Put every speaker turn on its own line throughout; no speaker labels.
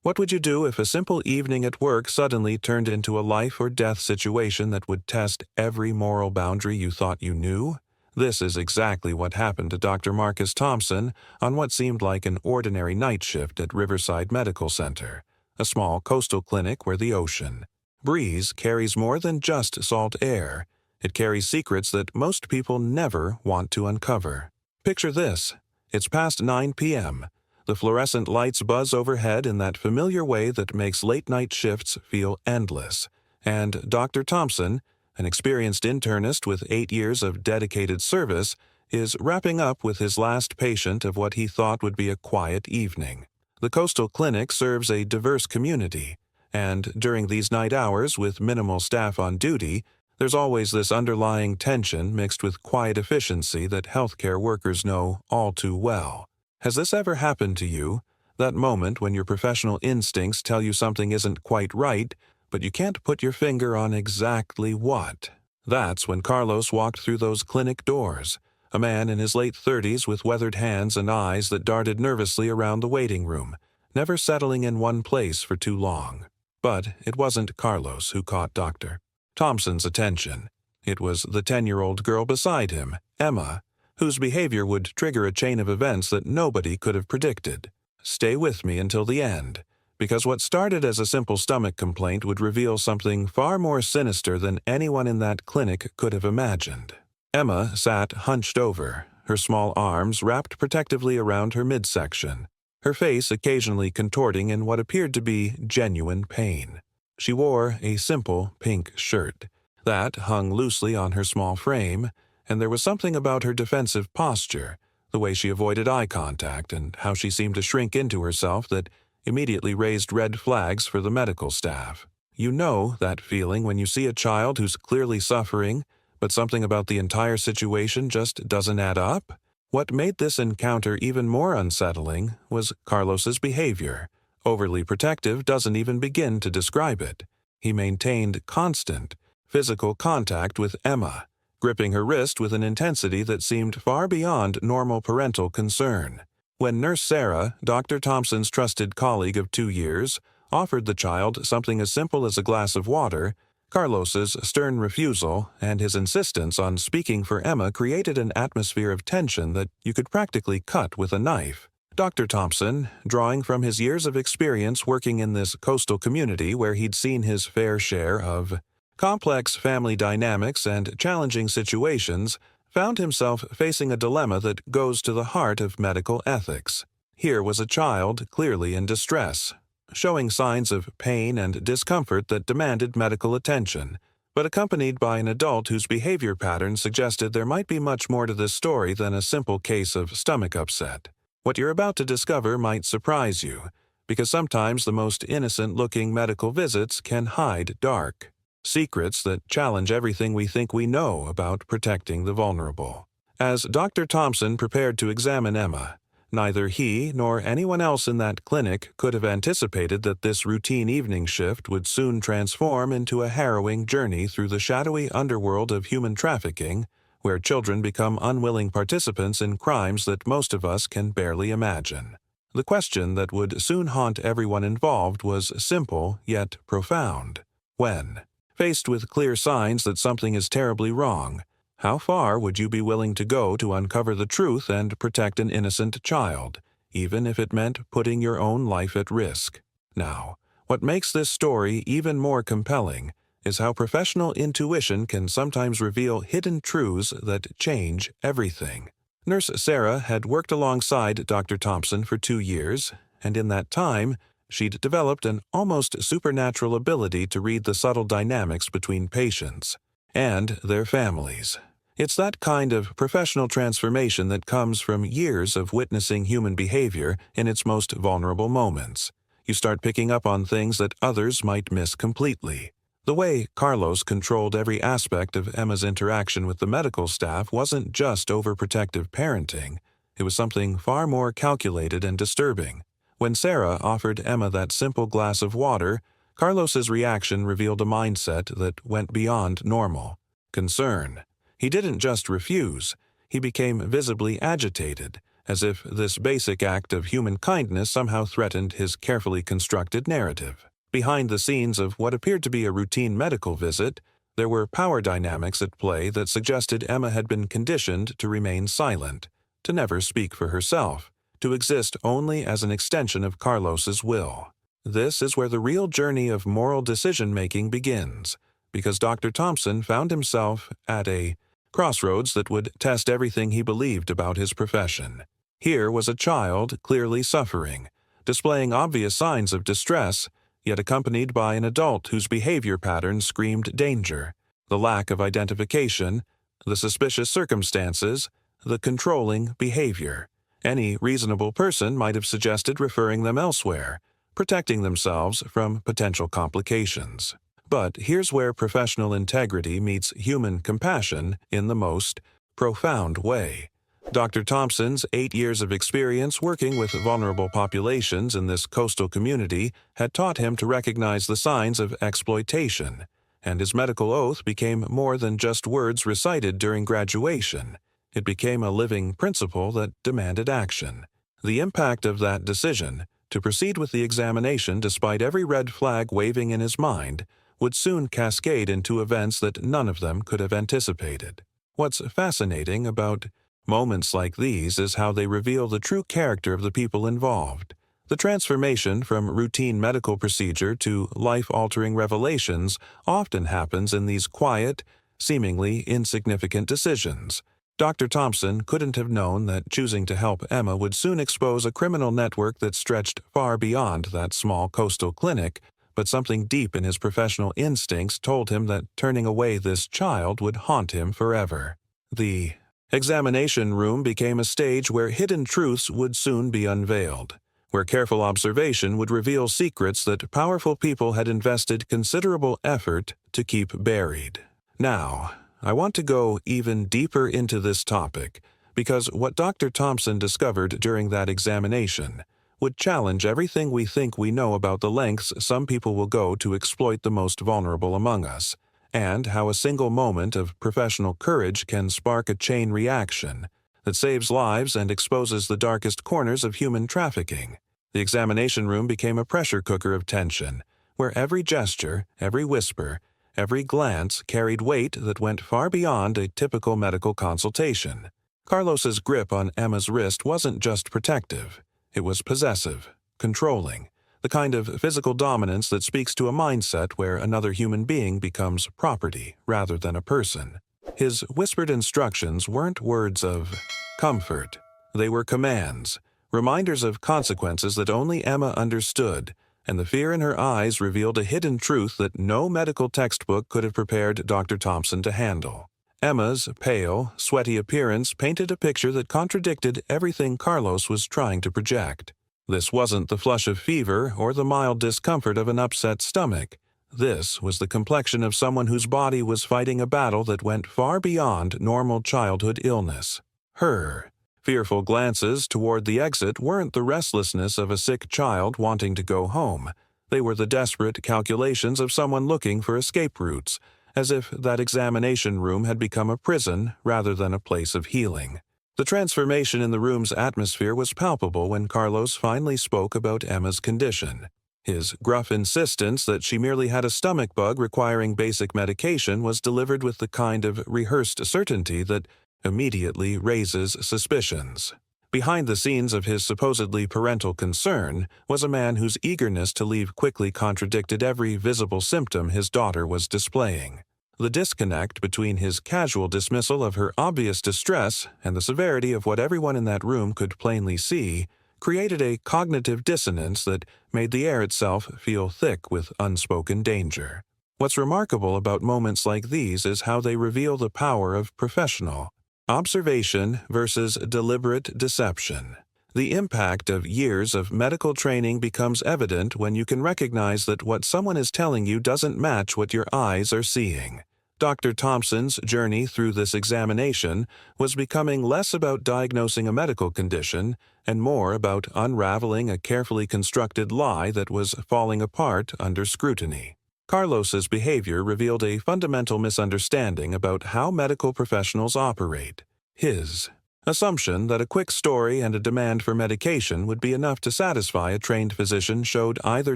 What would you do if a simple evening at work suddenly turned into a life or death situation that would test every moral boundary you thought you knew? This is exactly what happened to Dr. Marcus Thompson on what seemed like an ordinary night shift at Riverside Medical Center, a small coastal clinic where the ocean breeze carries more than just salt air. It carries secrets that most people never want to uncover. Picture this. It's past 9 p.m. The fluorescent lights buzz overhead in that familiar way that makes late-night shifts feel endless. And Dr. Thompson, an experienced internist with 8 years of dedicated service, is wrapping up with his last patient of what he thought would be a quiet evening. The coastal clinic serves a diverse community, and during these night hours with minimal staff on duty, there's always this underlying tension mixed with quiet efficiency that healthcare workers know all too well. Has this ever happened to you? That moment when your professional instincts tell you something isn't quite right, but you can't put your finger on exactly what. That's when Carlos walked through those clinic doors, a man in his late 30s with weathered hands and eyes that darted nervously around the waiting room, never settling in one place for too long. But it wasn't Carlos who caught Dr. Thompson's attention. It was the 10-year-old girl beside him, Emma, whose behavior would trigger a chain of events that nobody could have predicted. Stay with me until the end, because what started as a simple stomach complaint would reveal something far more sinister than anyone in that clinic could have imagined. Emma sat hunched over, her small arms wrapped protectively around her midsection, her face occasionally contorting in what appeared to be genuine pain. She wore a simple pink shirt that hung loosely on her small frame, and there was something about her defensive posture, the way she avoided eye contact and how she seemed to shrink into herself, that immediately raised red flags for the medical staff. You know that feeling when you see a child who's clearly suffering, but something about the entire situation just doesn't add up? What made this encounter even more unsettling was Carlos's behavior. Overly protective doesn't even begin to describe it. He maintained constant physical contact with Emma, gripping her wrist with an intensity that seemed far beyond normal parental concern. When Nurse Sarah, Dr. Thompson's trusted colleague of 2 years, offered the child something as simple as a glass of water, Carlos's stern refusal and his insistence on speaking for Emma created an atmosphere of tension that you could practically cut with a knife. Dr. Thompson, drawing from his years of experience working in this coastal community where he'd seen his fair share of complex family dynamics and challenging situations, found himself facing a dilemma that goes to the heart of medical ethics. Here was a child clearly in distress, showing signs of pain and discomfort that demanded medical attention, but accompanied by an adult whose behavior pattern suggested there might be much more to this story than a simple case of stomach upset. What you're about to discover might surprise you, because sometimes the most innocent-looking medical visits can hide dark secrets that challenge everything we think we know about protecting the vulnerable. As Dr. Thompson prepared to examine Emma, neither he nor anyone else in that clinic could have anticipated that this routine evening shift would soon transform into a harrowing journey through the shadowy underworld of human trafficking, where children become unwilling participants in crimes that most of us can barely imagine. The question that would soon haunt everyone involved was simple yet profound. When, faced with clear signs that something is terribly wrong, how far would you be willing to go to uncover the truth and protect an innocent child, even if it meant putting your own life at risk? Now, what makes this story even more compelling is how professional intuition can sometimes reveal hidden truths that change everything. Nurse Sarah had worked alongside Dr. Thompson for 2 years, and in that time, she'd developed an almost supernatural ability to read the subtle dynamics between patients and their families. It's that kind of professional transformation that comes from years of witnessing human behavior in its most vulnerable moments. You start picking up on things that others might miss completely. The way Carlos controlled every aspect of Emma's interaction with the medical staff wasn't just overprotective parenting. It was something far more calculated and disturbing. When Sarah offered Emma that simple glass of water, Carlos's reaction revealed a mindset that went beyond normal. Concern. He didn't just refuse. He became visibly agitated, as if this basic act of human kindness somehow threatened his carefully constructed narrative. Behind the scenes of what appeared to be a routine medical visit, there were power dynamics at play that suggested Emma had been conditioned to remain silent, to never speak for herself, to exist only as an extension of Carlos's will. This is where the real journey of moral decision-making begins, because Dr. Thompson found himself at a crossroads that would test everything he believed about his profession. Here was a child clearly suffering, displaying obvious signs of distress, yet accompanied by an adult whose behavior patterns screamed danger, the lack of identification, the suspicious circumstances, the controlling behavior. Any reasonable person might have suggested referring them elsewhere, protecting themselves from potential complications. But here's where professional integrity meets human compassion in the most profound way. Dr. Thompson's 8 years of experience working with vulnerable populations in this coastal community had taught him to recognize the signs of exploitation, and his medical oath became more than just words recited during graduation. It became a living principle that demanded action. The impact of that decision, to proceed with the examination despite every red flag waving in his mind, would soon cascade into events that none of them could have anticipated. What's fascinating about moments like these is how they reveal the true character of the people involved. The transformation from routine medical procedure to life-altering revelations often happens in these quiet, seemingly insignificant decisions. Dr. Thompson couldn't have known that choosing to help Emma would soon expose a criminal network that stretched far beyond that small coastal clinic, but something deep in his professional instincts told him that turning away this child would haunt him forever. The examination room became a stage where hidden truths would soon be unveiled, where careful observation would reveal secrets that powerful people had invested considerable effort to keep buried. Now, I want to go even deeper into this topic, because what Dr. Thompson discovered during that examination would challenge everything we think we know about the lengths some people will go to exploit the most vulnerable among us, and how a single moment of professional courage can spark a chain reaction that saves lives and exposes the darkest corners of human trafficking. The examination room became a pressure cooker of tension, where every gesture, every whisper, every glance carried weight that went far beyond a typical medical consultation. Carlos's grip on Emma's wrist wasn't just protective. It was possessive, controlling, the kind of physical dominance that speaks to a mindset where another human being becomes property rather than a person. His whispered instructions weren't words of comfort. They were commands, reminders of consequences that only Emma understood, and the fear in her eyes revealed a hidden truth that no medical textbook could have prepared Dr. Thompson to handle. Emma's pale, sweaty appearance painted a picture that contradicted everything Carlos was trying to project. This wasn't the flush of fever or the mild discomfort of an upset stomach. This was the complexion of someone whose body was fighting a battle that went far beyond normal childhood illness. Her fearful glances toward the exit weren't the restlessness of a sick child wanting to go home. They were the desperate calculations of someone looking for escape routes, as if that examination room had become a prison rather than a place of healing. The transformation in the room's atmosphere was palpable when Carlos finally spoke about Emma's condition. His gruff insistence that she merely had a stomach bug requiring basic medication was delivered with the kind of rehearsed certainty that immediately raises suspicions. Behind the scenes of his supposedly parental concern was a man whose eagerness to leave quickly contradicted every visible symptom his daughter was displaying. The disconnect between his casual dismissal of her obvious distress and the severity of what everyone in that room could plainly see created a cognitive dissonance that made the air itself feel thick with unspoken danger. What's remarkable about moments like these is how they reveal the power of professional observation versus deliberate deception. The impact of years of medical training becomes evident when you can recognize that what someone is telling you doesn't match what your eyes are seeing. Dr. Thompson's journey through this examination was becoming less about diagnosing a medical condition and more about unraveling a carefully constructed lie that was falling apart under scrutiny. Carlos's behavior revealed a fundamental misunderstanding about how medical professionals operate. His Assumption that a quick story and a demand for medication would be enough to satisfy a trained physician showed either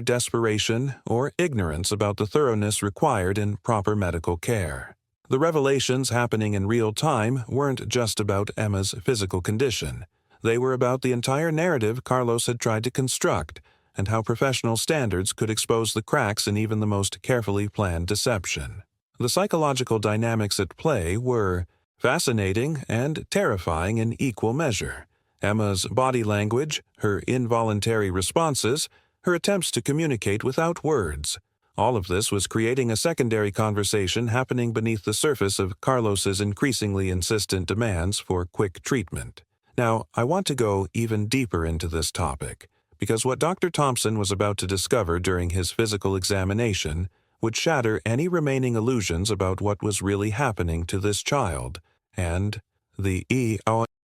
desperation or ignorance about the thoroughness required in proper medical care. The revelations happening in real time weren't just about Emma's physical condition. They were about the entire narrative Carlos had tried to construct, and how professional standards could expose the cracks in even the most carefully planned deception. The psychological dynamics at play were fascinating and terrifying in equal measure. Emma's body language, her involuntary responses, her attempts to communicate without words. All of this was creating a secondary conversation happening beneath the surface of Carlos's increasingly insistent demands for quick treatment. Now, I want to go even deeper into this topic, because what Dr. Thompson was about to discover during his physical examination would shatter any remaining illusions about what was really happening to this child, and the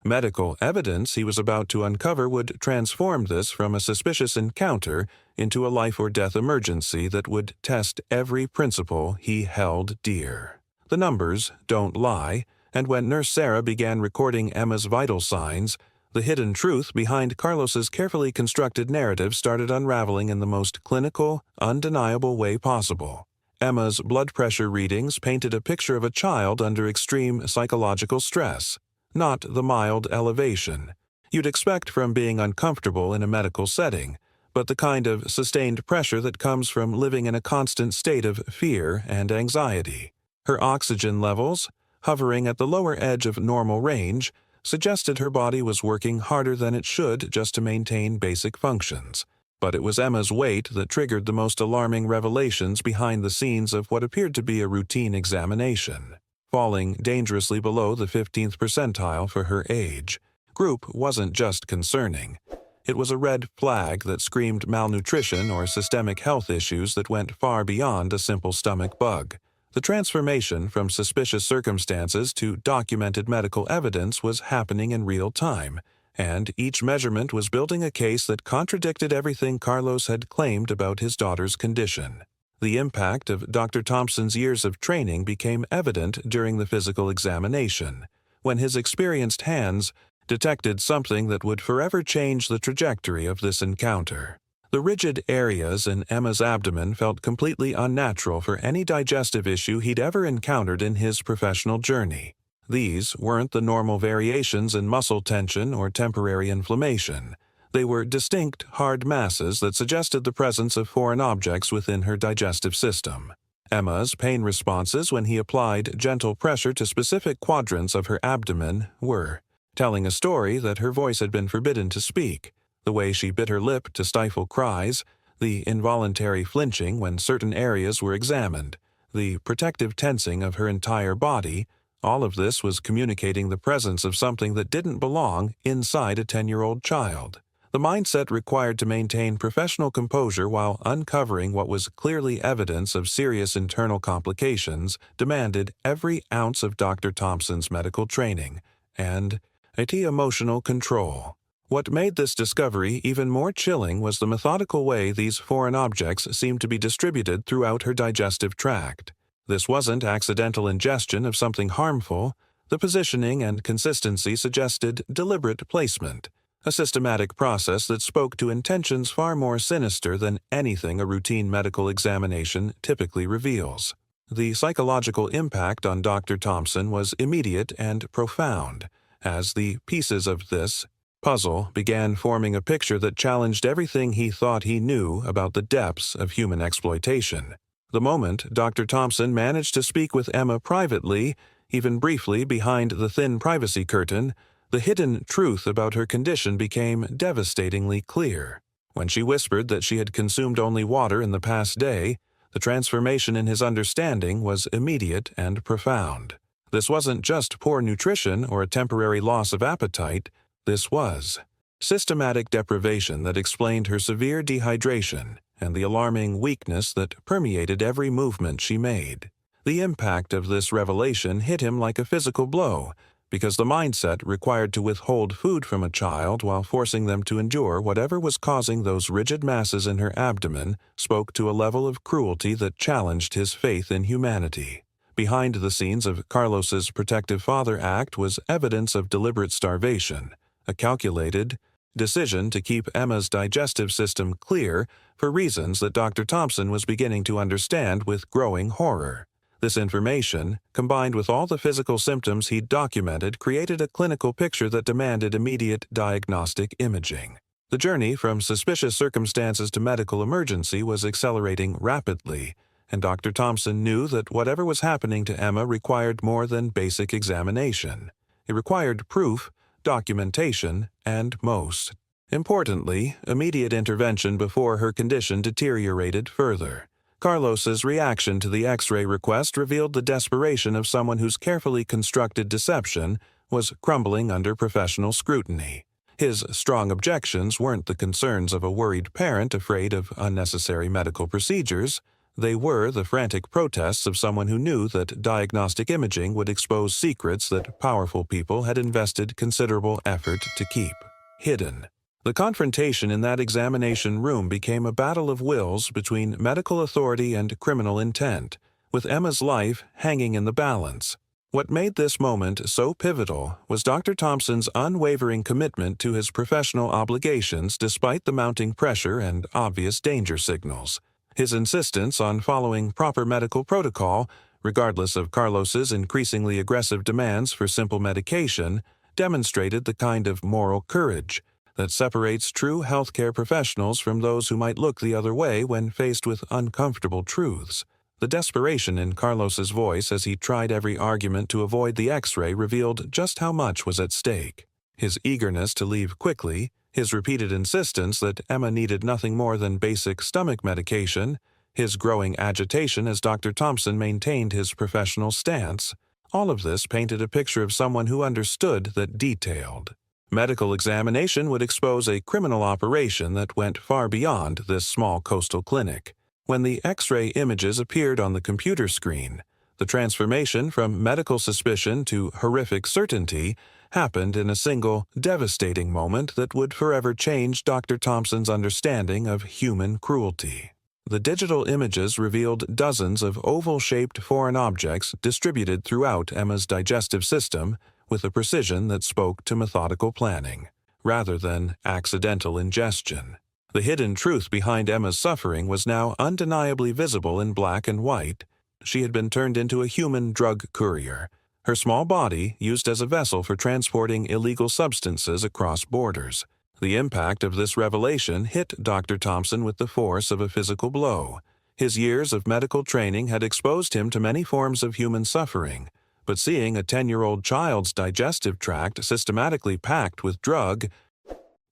medical evidence he was about to uncover would transform this from a suspicious encounter into a life-or-death emergency that would test every principle he held dear. The numbers don't lie, and when Nurse Sarah began recording Emma's vital signs, the hidden truth behind Carlos's carefully constructed narrative started unraveling in the most clinical, undeniable way possible. Emma's blood pressure readings painted a picture of a child under extreme psychological stress, not the mild elevation you'd expect from being uncomfortable in a medical setting, but the kind of sustained pressure that comes from living in a constant state of fear and anxiety. Her oxygen levels, hovering at the lower edge of normal range, suggested her body was working harder than it should just to maintain basic functions. But it was Emma's weight that triggered the most alarming revelations behind the scenes of what appeared to be a routine examination. Falling dangerously below the 15th percentile for her age, group wasn't just concerning. It was a red flag that screamed malnutrition or systemic health issues that went far beyond a simple stomach bug. The transformation from suspicious circumstances to documented medical evidence was happening in real time, and each measurement was building a case that contradicted everything Carlos had claimed about his daughter's condition. The impact of Dr. Thompson's years of training became evident during the physical examination, when his experienced hands detected something that would forever change the trajectory of this encounter. The rigid areas in Emma's abdomen felt completely unnatural for any digestive issue he'd ever encountered in his professional journey. These weren't the normal variations in muscle tension or temporary inflammation. They were distinct, hard masses that suggested the presence of foreign objects within her digestive system. Emma's pain responses when he applied gentle pressure to specific quadrants of her abdomen were telling a story that her voice had been forbidden to speak. The way she bit her lip to stifle cries, the involuntary flinching when certain areas were examined, the protective tensing of her entire body, all of this was communicating the presence of something that didn't belong inside a 10-year-old child. The mindset required to maintain professional composure while uncovering what was clearly evidence of serious internal complications demanded every ounce of Dr. Thompson's medical training and emotional control. What made this discovery even more chilling was the methodical way these foreign objects seemed to be distributed throughout her digestive tract. This wasn't accidental ingestion of something harmful. The positioning and consistency suggested deliberate placement, a systematic process that spoke to intentions far more sinister than anything a routine medical examination typically reveals. The psychological impact on Dr. Thompson was immediate and profound, as the pieces of this puzzle began forming a picture that challenged everything he thought he knew about the depths of human exploitation. The moment Dr. Thompson managed to speak with Emma privately, even briefly behind the thin privacy curtain, the hidden truth about her condition became devastatingly clear. When she whispered that she had consumed only water in the past day, the transformation in his understanding was immediate and profound. This wasn't just poor nutrition or a temporary loss of appetite. This was systematic deprivation that explained her severe dehydration and the alarming weakness that permeated every movement she made. The impact of this revelation hit him like a physical blow, because the mindset required to withhold food from a child while forcing them to endure whatever was causing those rigid masses in her abdomen spoke to a level of cruelty that challenged his faith in humanity. Behind the scenes of Carlos's Protective Father Act was evidence of deliberate starvation, a calculated decision to keep Emma's digestive system clear for reasons that Dr. Thompson was beginning to understand with growing horror. This information, combined with all the physical symptoms he'd documented, created a clinical picture that demanded immediate diagnostic imaging. The journey from suspicious circumstances to medical emergency was accelerating rapidly, and Dr. Thompson knew that whatever was happening to Emma required more than basic examination. It required proof, documentation, and most importantly, immediate intervention before her condition deteriorated further. Carlos's reaction to the X-ray request revealed the desperation of someone whose carefully constructed deception was crumbling under professional scrutiny. His strong objections weren't the concerns of a worried parent afraid of unnecessary medical procedures. They were the frantic protests of someone who knew that diagnostic imaging would expose secrets that powerful people had invested considerable effort to keep hidden. The confrontation in that examination room became a battle of wills between medical authority and criminal intent, with Emma's life hanging in the balance. What made this moment so pivotal was Dr. Thompson's unwavering commitment to his professional obligations despite the mounting pressure and obvious danger signals. His insistence on following proper medical protocol, regardless of Carlos's increasingly aggressive demands for simple medication, demonstrated the kind of moral courage that separates true healthcare professionals from those who might look the other way when faced with uncomfortable truths. The desperation in Carlos's voice as he tried every argument to avoid the X-ray revealed just how much was at stake. His eagerness to leave quickly, his repeated insistence that Emma needed nothing more than basic stomach medication, his growing agitation as Dr. Thompson maintained his professional stance, all of this painted a picture of someone who understood that detailed medical examination would expose a criminal operation that went far beyond this small coastal clinic. When the X-ray images appeared on the computer screen, the transformation from medical suspicion to horrific certainty happened in a single, devastating moment that would forever change Dr. Thompson's understanding of human cruelty. The digital images revealed dozens of oval-shaped foreign objects distributed throughout Emma's digestive system with a precision that spoke to methodical planning, rather than accidental ingestion. The hidden truth behind Emma's suffering was now undeniably visible in black and white. She had been turned into a human drug courier, her small body used as a vessel for transporting illegal substances across borders. The impact of this revelation hit Dr. Thompson with the force of a physical blow. His years of medical training had exposed him to many forms of human suffering, but seeing a 10-year-old child's digestive tract systematically packed with drug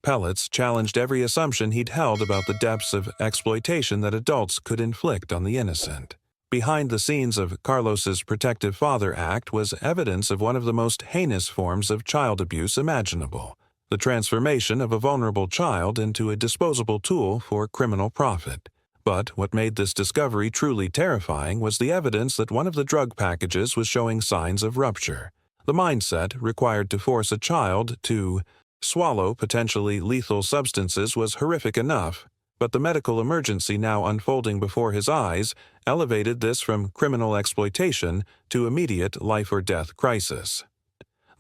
pellets challenged every assumption he'd held about the depths of exploitation that adults could inflict on the innocent. Behind the scenes of Carlos's Protective Father Act was evidence of one of the most heinous forms of child abuse imaginable, the transformation of a vulnerable child into a disposable tool for criminal profit. But what made this discovery truly terrifying was the evidence that one of the drug packages was showing signs of rupture. The mindset required to force a child to swallow potentially lethal substances was horrific enough, but the medical emergency now unfolding before his eyes elevated this from criminal exploitation to immediate life-or-death crisis.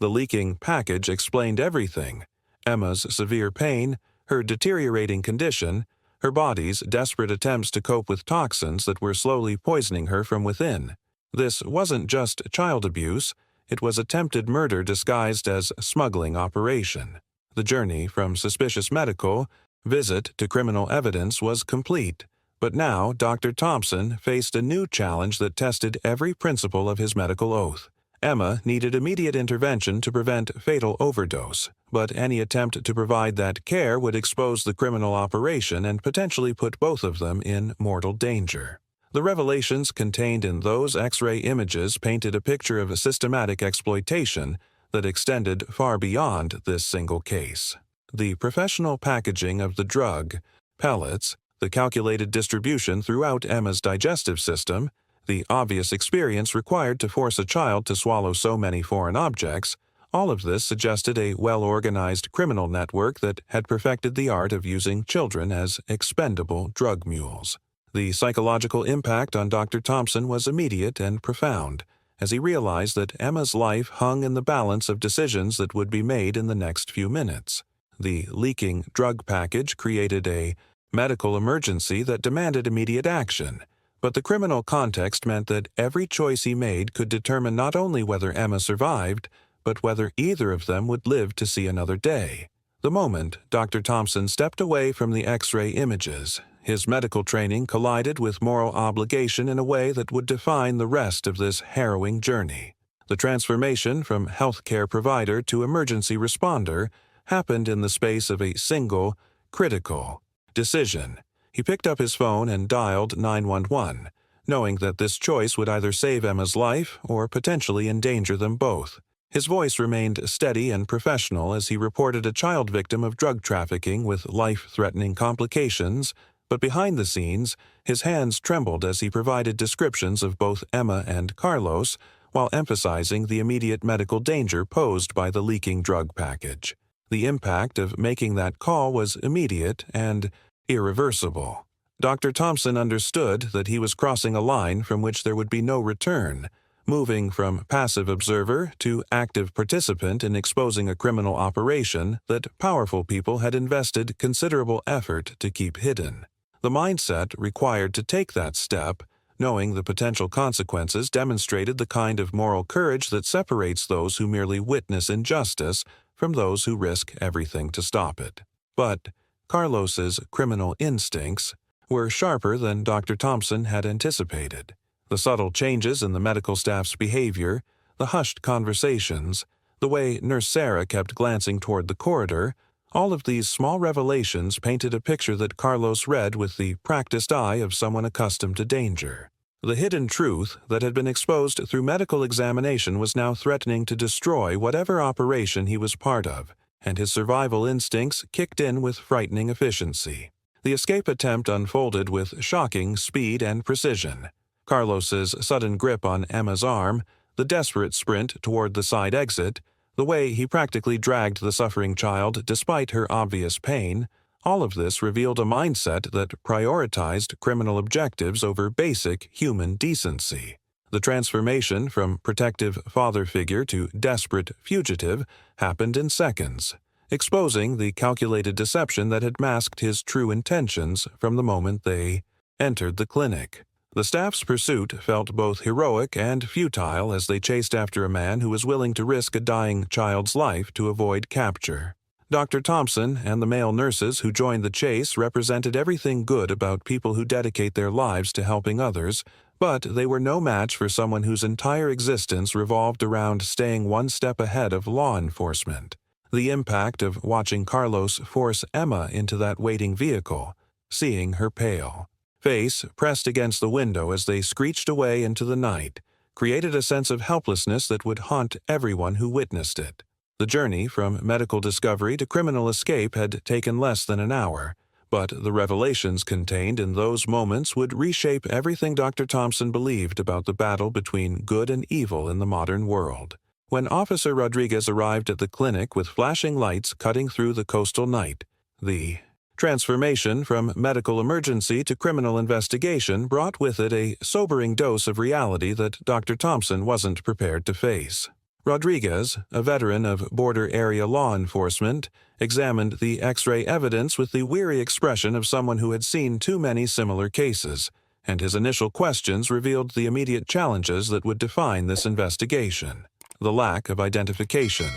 The leaking package explained everything: Emma's severe pain, her deteriorating condition, her body's desperate attempts to cope with toxins that were slowly poisoning her from within. This wasn't just child abuse, it was attempted murder disguised as smuggling operation. The journey from suspicious medical visit to criminal evidence was complete, but now Dr. Thompson faced a new challenge that tested every principle of his medical oath. Emma needed immediate intervention to prevent fatal overdose, but any attempt to provide that care would expose the criminal operation and potentially put both of them in mortal danger. The revelations contained in those X-ray images painted a picture of a systematic exploitation that extended far beyond this single case. The professional packaging of the drug pellets, the calculated distribution throughout Emma's digestive system, the obvious experience required to force a child to swallow so many foreign objects, all of this suggested a well-organized criminal network that had perfected the art of using children as expendable drug mules. The psychological impact on Dr. Thompson was immediate and profound, as he realized that Emma's life hung in the balance of decisions that would be made in the next few minutes. The leaking drug package created a medical emergency that demanded immediate action, but the criminal context meant that every choice he made could determine not only whether Emma survived, but whether either of them would live to see another day. The moment Dr. Thompson stepped away from the X-ray images, his medical training collided with moral obligation in a way that would define the rest of this harrowing journey. The transformation from healthcare provider to emergency responder happened in the space of a single, critical decision. He picked up his phone and dialed 911, knowing that this choice would either save Emma's life or potentially endanger them both. His voice remained steady and professional as he reported a child victim of drug trafficking with life-threatening complications, but behind the scenes, his hands trembled as he provided descriptions of both Emma and Carlos, while emphasizing the immediate medical danger posed by the leaking drug package. The impact of making that call was immediate and irreversible. Dr. Thompson understood that he was crossing a line from which there would be no return, moving from passive observer to active participant in exposing a criminal operation that powerful people had invested considerable effort to keep hidden. The mindset required to take that step, knowing the potential consequences, demonstrated the kind of moral courage that separates those who merely witness injustice from those who risk everything to stop it. But Carlos's criminal instincts were sharper than Dr. Thompson had anticipated. The subtle changes in the medical staff's behavior, the hushed conversations, the way Nurse Sarah kept glancing toward the corridor, all of these small revelations painted a picture that Carlos read with the practiced eye of someone accustomed to danger. The hidden truth that had been exposed through medical examination was now threatening to destroy whatever operation he was part of, and his survival instincts kicked in with frightening efficiency. The escape attempt unfolded with shocking speed and precision. Carlos's sudden grip on Emma's arm, the desperate sprint toward the side exit, the way he practically dragged the suffering child despite her obvious pain, all of this revealed a mindset that prioritized criminal objectives over basic human decency. The transformation from protective father figure to desperate fugitive happened in seconds, exposing the calculated deception that had masked his true intentions from the moment they entered the clinic. The staff's pursuit felt both heroic and futile as they chased after a man who was willing to risk a dying child's life to avoid capture. Dr. Thompson and the male nurses who joined the chase represented everything good about people who dedicate their lives to helping others, but they were no match for someone whose entire existence revolved around staying one step ahead of law enforcement. The impact of watching Carlos force Emma into that waiting vehicle, seeing her pale face pressed against the window as they screeched away into the night, created a sense of helplessness that would haunt everyone who witnessed it. The journey from medical discovery to criminal escape had taken less than an hour, but the revelations contained in those moments would reshape everything Dr. Thompson believed about the battle between good and evil in the modern world. When Officer Rodriguez arrived at the clinic with flashing lights cutting through the coastal night, the transformation from medical emergency to criminal investigation brought with it a sobering dose of reality that Dr. Thompson wasn't prepared to face. Rodriguez, a veteran of border area law enforcement, examined the X-ray evidence with the weary expression of someone who had seen too many similar cases, and his initial questions revealed the immediate challenges that would define this investigation: the lack of identification,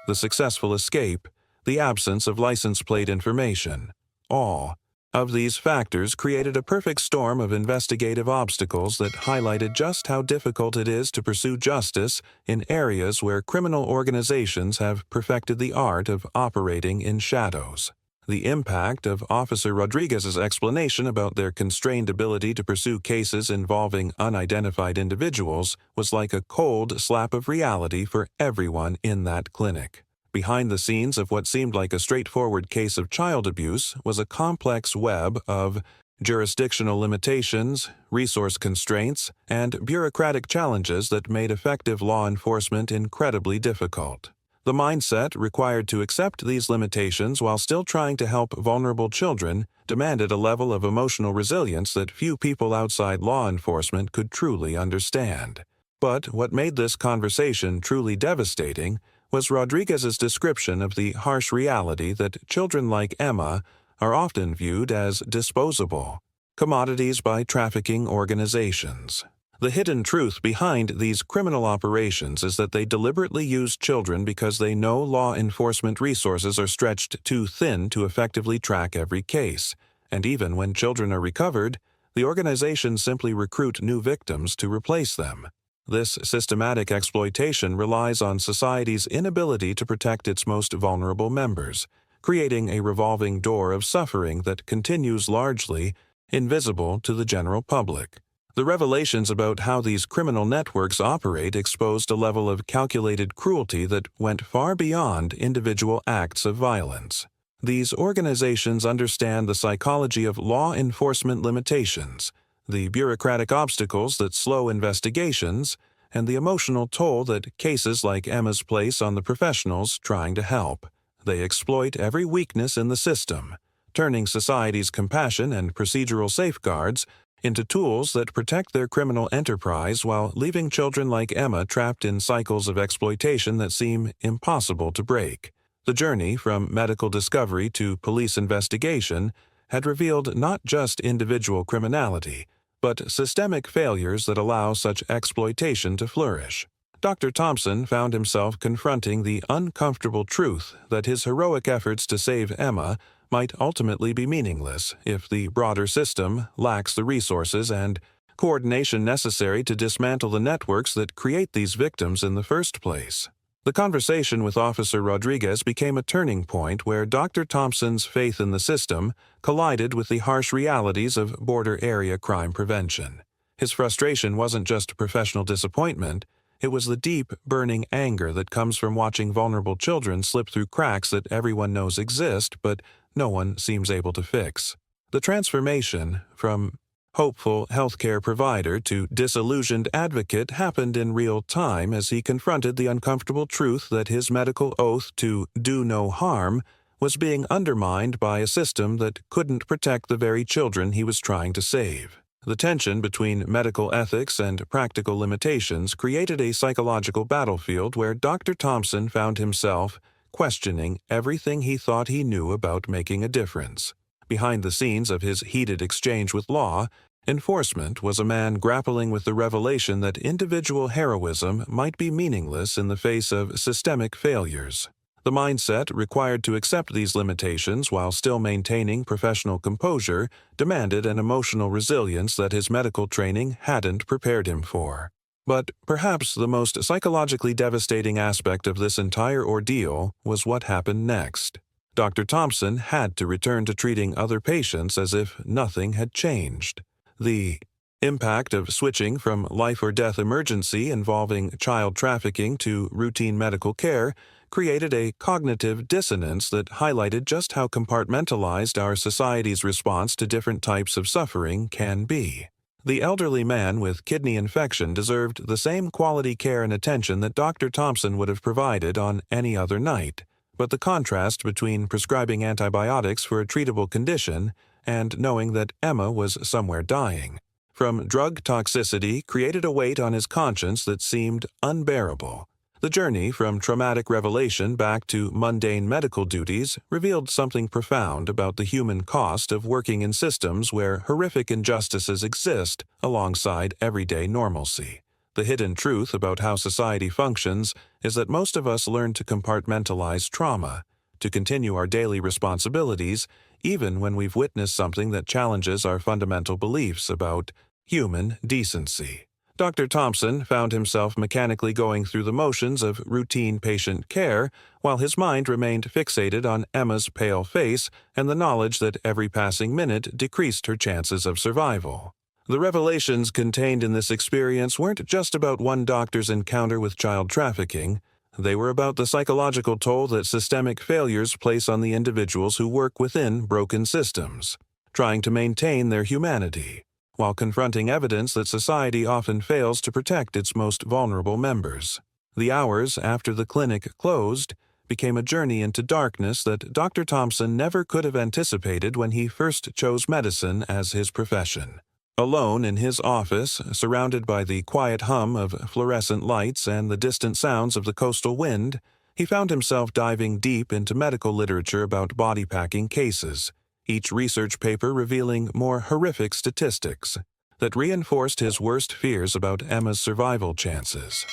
the successful escape, the absence of license plate information. All of these factors created a perfect storm of investigative obstacles that highlighted just how difficult it is to pursue justice in areas where criminal organizations have perfected the art of operating in shadows. The impact of Officer Rodriguez's explanation about their constrained ability to pursue cases involving unidentified individuals was like a cold slap of reality for everyone in that clinic. Behind the scenes of what seemed like a straightforward case of child abuse was a complex web of jurisdictional limitations, resource constraints, and bureaucratic challenges that made effective law enforcement incredibly difficult. The mindset required to accept these limitations while still trying to help vulnerable children demanded a level of emotional resilience that few people outside law enforcement could truly understand. But what made this conversation truly devastating was Rodriguez's description of the harsh reality that children like Emma are often viewed as disposable commodities by trafficking organizations. The hidden truth behind these criminal operations is that they deliberately use children because they know law enforcement resources are stretched too thin to effectively track every case, and even when children are recovered, the organizations simply recruit new victims to replace them. This systematic exploitation relies on society's inability to protect its most vulnerable members, creating a revolving door of suffering that continues largely invisible to the general public. The revelations about how these criminal networks operate exposed a level of calculated cruelty that went far beyond individual acts of violence. These organizations understand the psychology of law enforcement limitations, the bureaucratic obstacles that slow investigations, and the emotional toll that cases like Emma's place on the professionals trying to help. They exploit every weakness in the system, turning society's compassion and procedural safeguards into tools that protect their criminal enterprise while leaving children like Emma trapped in cycles of exploitation that seem impossible to break. The journey from medical discovery to police investigation had revealed not just individual criminality, but systemic failures that allow such exploitation to flourish. Dr. Thompson found himself confronting the uncomfortable truth that his heroic efforts to save Emma might ultimately be meaningless if the broader system lacks the resources and coordination necessary to dismantle the networks that create these victims in the first place. The conversation with Officer Rodriguez became a turning point where Dr. Thompson's faith in the system collided with the harsh realities of border area crime prevention. His frustration wasn't just professional disappointment, it was the deep, burning anger that comes from watching vulnerable children slip through cracks that everyone knows exist but no one seems able to fix. The transformation from hopeful healthcare provider to disillusioned advocate happened in real time as he confronted the uncomfortable truth that his medical oath to do no harm was being undermined by a system that couldn't protect the very children he was trying to save. The tension between medical ethics and practical limitations created a psychological battlefield where Dr. Thompson found himself questioning everything he thought he knew about making a difference. Behind the scenes of his heated exchange with law enforcement was a man grappling with the revelation that individual heroism might be meaningless in the face of systemic failures. The mindset required to accept these limitations while still maintaining professional composure demanded an emotional resilience that his medical training hadn't prepared him for. But perhaps the most psychologically devastating aspect of this entire ordeal was what happened next. Dr. Thompson had to return to treating other patients as if nothing had changed. The impact of switching from life-or-death emergency involving child trafficking to routine medical care created a cognitive dissonance that highlighted just how compartmentalized our society's response to different types of suffering can be. The elderly man with kidney infection deserved the same quality care and attention that Dr. Thompson would have provided on any other night, but the contrast between prescribing antibiotics for a treatable condition and knowing that Emma was somewhere dying from drug toxicity created a weight on his conscience that seemed unbearable. The journey from traumatic revelation back to mundane medical duties revealed something profound about the human cost of working in systems where horrific injustices exist alongside everyday normalcy. The hidden truth about how society functions is that most of us learn to compartmentalize trauma, to continue our daily responsibilities, even when we've witnessed something that challenges our fundamental beliefs about human decency. Dr. Thompson found himself mechanically going through the motions of routine patient care while his mind remained fixated on Emma's pale face and the knowledge that every passing minute decreased her chances of survival. The revelations contained in this experience weren't just about one doctor's encounter with child trafficking. They were about the psychological toll that systemic failures place on the individuals who work within broken systems, trying to maintain their humanity, while confronting evidence that society often fails to protect its most vulnerable members. The hours after the clinic closed became a journey into darkness that Dr. Thompson never could have anticipated when he first chose medicine as his profession. Alone in his office, surrounded by the quiet hum of fluorescent lights and the distant sounds of the coastal wind, he found himself diving deep into medical literature about body packing cases, each research paper revealing more horrific statistics that reinforced his worst fears about Emma's survival chances.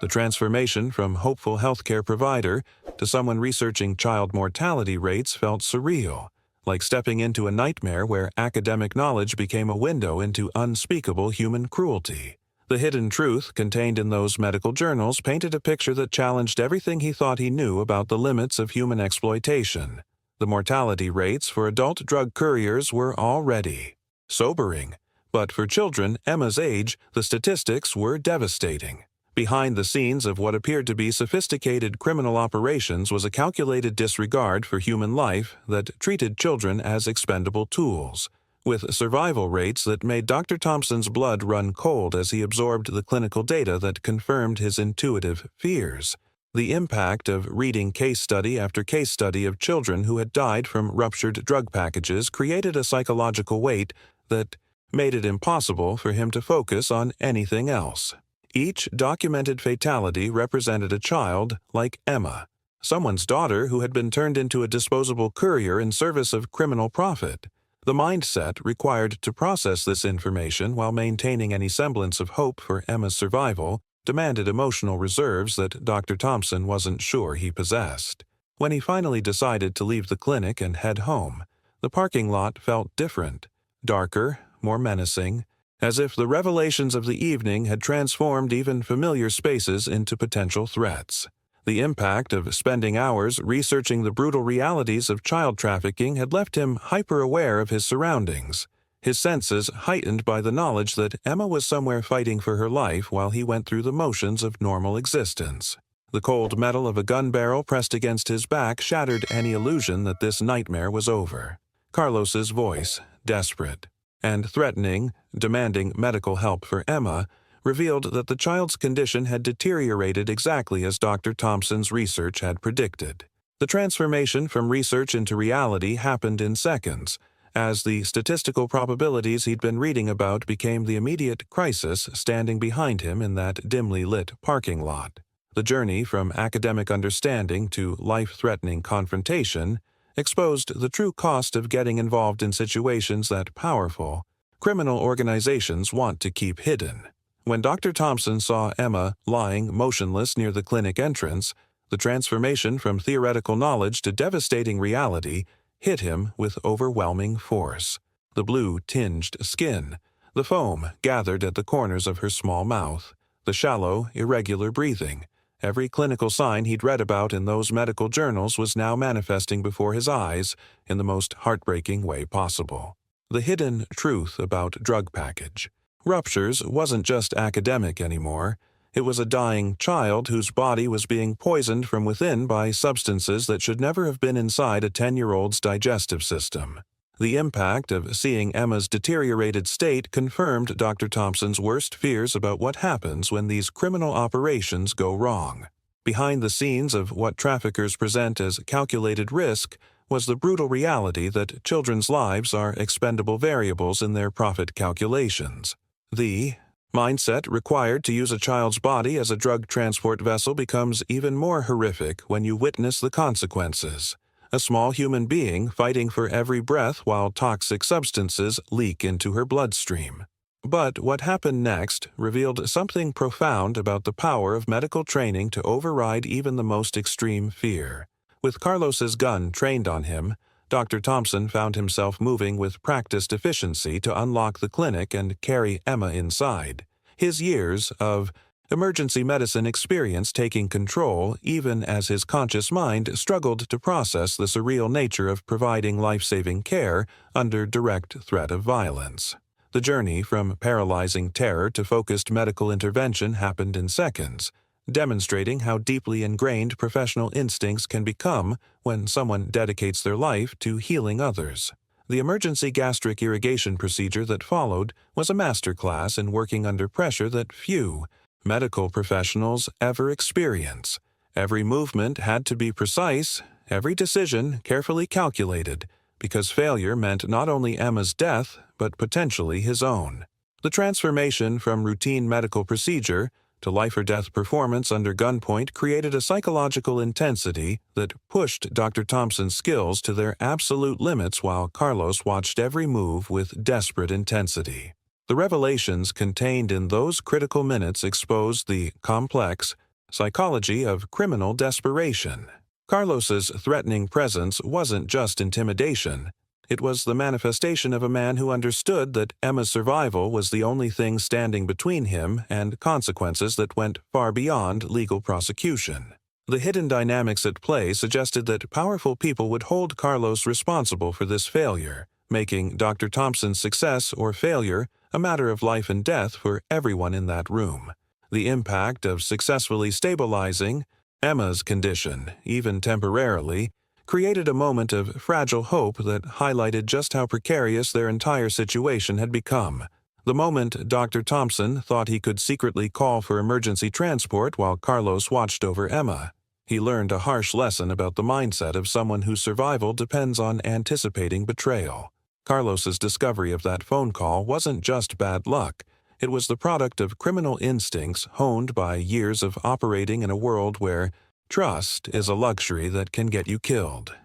The transformation from hopeful healthcare provider to someone researching child mortality rates felt surreal, like stepping into a nightmare where academic knowledge became a window into unspeakable human cruelty. The hidden truth contained in those medical journals painted a picture that challenged everything he thought he knew about the limits of human exploitation. The mortality rates for adult drug couriers were already sobering, but for children Emma's age, the statistics were devastating. Behind the scenes of what appeared to be sophisticated criminal operations was a calculated disregard for human life that treated children as expendable tools, with survival rates that made Dr. Thompson's blood run cold as he absorbed the clinical data that confirmed his intuitive fears. The impact of reading case study after case study of children who had died from ruptured drug packages created a psychological weight that made it impossible for him to focus on anything else. Each documented fatality represented a child like Emma, someone's daughter who had been turned into a disposable courier in service of criminal profit. The mindset required to process this information while maintaining any semblance of hope for Emma's survival demanded emotional reserves that Dr. Thompson wasn't sure he possessed. When he finally decided to leave the clinic and head home, the parking lot felt different, darker, more menacing, as if the revelations of the evening had transformed even familiar spaces into potential threats. The impact of spending hours researching the brutal realities of child trafficking had left him hyper-aware of his surroundings, his senses heightened by the knowledge that Emma was somewhere fighting for her life while he went through the motions of normal existence. The cold metal of a gun barrel pressed against his back shattered any illusion that this nightmare was over. Carlos's voice, desperate and threatening, demanding medical help for Emma, revealed that the child's condition had deteriorated exactly as Dr. Thompson's research had predicted. The transformation from research into reality happened in seconds, as the statistical probabilities he'd been reading about became the immediate crisis standing behind him in that dimly lit parking lot. The journey from academic understanding to life-threatening confrontation exposed the true cost of getting involved in situations that powerful, criminal organizations want to keep hidden. When Dr. Thompson saw Emma lying motionless near the clinic entrance, the transformation from theoretical knowledge to devastating reality hit him with overwhelming force. The blue-tinged skin, the foam gathered at the corners of her small mouth, the shallow, irregular breathing. Every clinical sign he'd read about in those medical journals was now manifesting before his eyes in the most heartbreaking way possible. The hidden truth about drug package ruptures wasn't just academic anymore. It was a dying child whose body was being poisoned from within by substances that should never have been inside a 10-year-old's digestive system. The impact of seeing Emma's deteriorated state confirmed Dr. Thompson's worst fears about what happens when these criminal operations go wrong. Behind the scenes of what traffickers present as calculated risk was the brutal reality that children's lives are expendable variables in their profit calculations. The mindset required to use a child's body as a drug transport vessel becomes even more horrific when you witness the consequences. A small human being fighting for every breath while toxic substances leak into her bloodstream. But what happened next revealed something profound about the power of medical training to override even the most extreme fear. With Carlos's gun trained on him, Dr. Thompson found himself moving with practiced efficiency to unlock the clinic and carry Emma inside. His years of emergency medicine experience taking control even as his conscious mind struggled to process the surreal nature of providing life-saving care under direct threat of violence. The journey from paralyzing terror to focused medical intervention happened in seconds, demonstrating how deeply ingrained professional instincts can become when someone dedicates their life to healing others. The emergency gastric irrigation procedure that followed was a masterclass in working under pressure that few, medical professionals ever experience. Every movement had to be precise, every decision carefully calculated, because failure meant not only Emma's death, but potentially his own. The transformation from routine medical procedure to life-or-death performance under gunpoint created a psychological intensity that pushed Dr. Thompson's skills to their absolute limits while Carlos watched every move with desperate intensity. The revelations contained in those critical minutes exposed the complex psychology of criminal desperation. Carlos's threatening presence wasn't just intimidation. It was the manifestation of a man who understood that Emma's survival was the only thing standing between him and consequences that went far beyond legal prosecution. The hidden dynamics at play suggested that powerful people would hold Carlos responsible for this failure, making Dr. Thompson's success or failure a matter of life and death for everyone in that room. The impact of successfully stabilizing Emma's condition, even temporarily, created a moment of fragile hope that highlighted just how precarious their entire situation had become. The moment Dr. Thompson thought he could secretly call for emergency transport while Carlos watched over Emma, he learned a harsh lesson about the mindset of someone whose survival depends on anticipating betrayal. Carlos's discovery of that phone call wasn't just bad luck. It was the product of criminal instincts honed by years of operating in a world where trust is a luxury that can get you killed.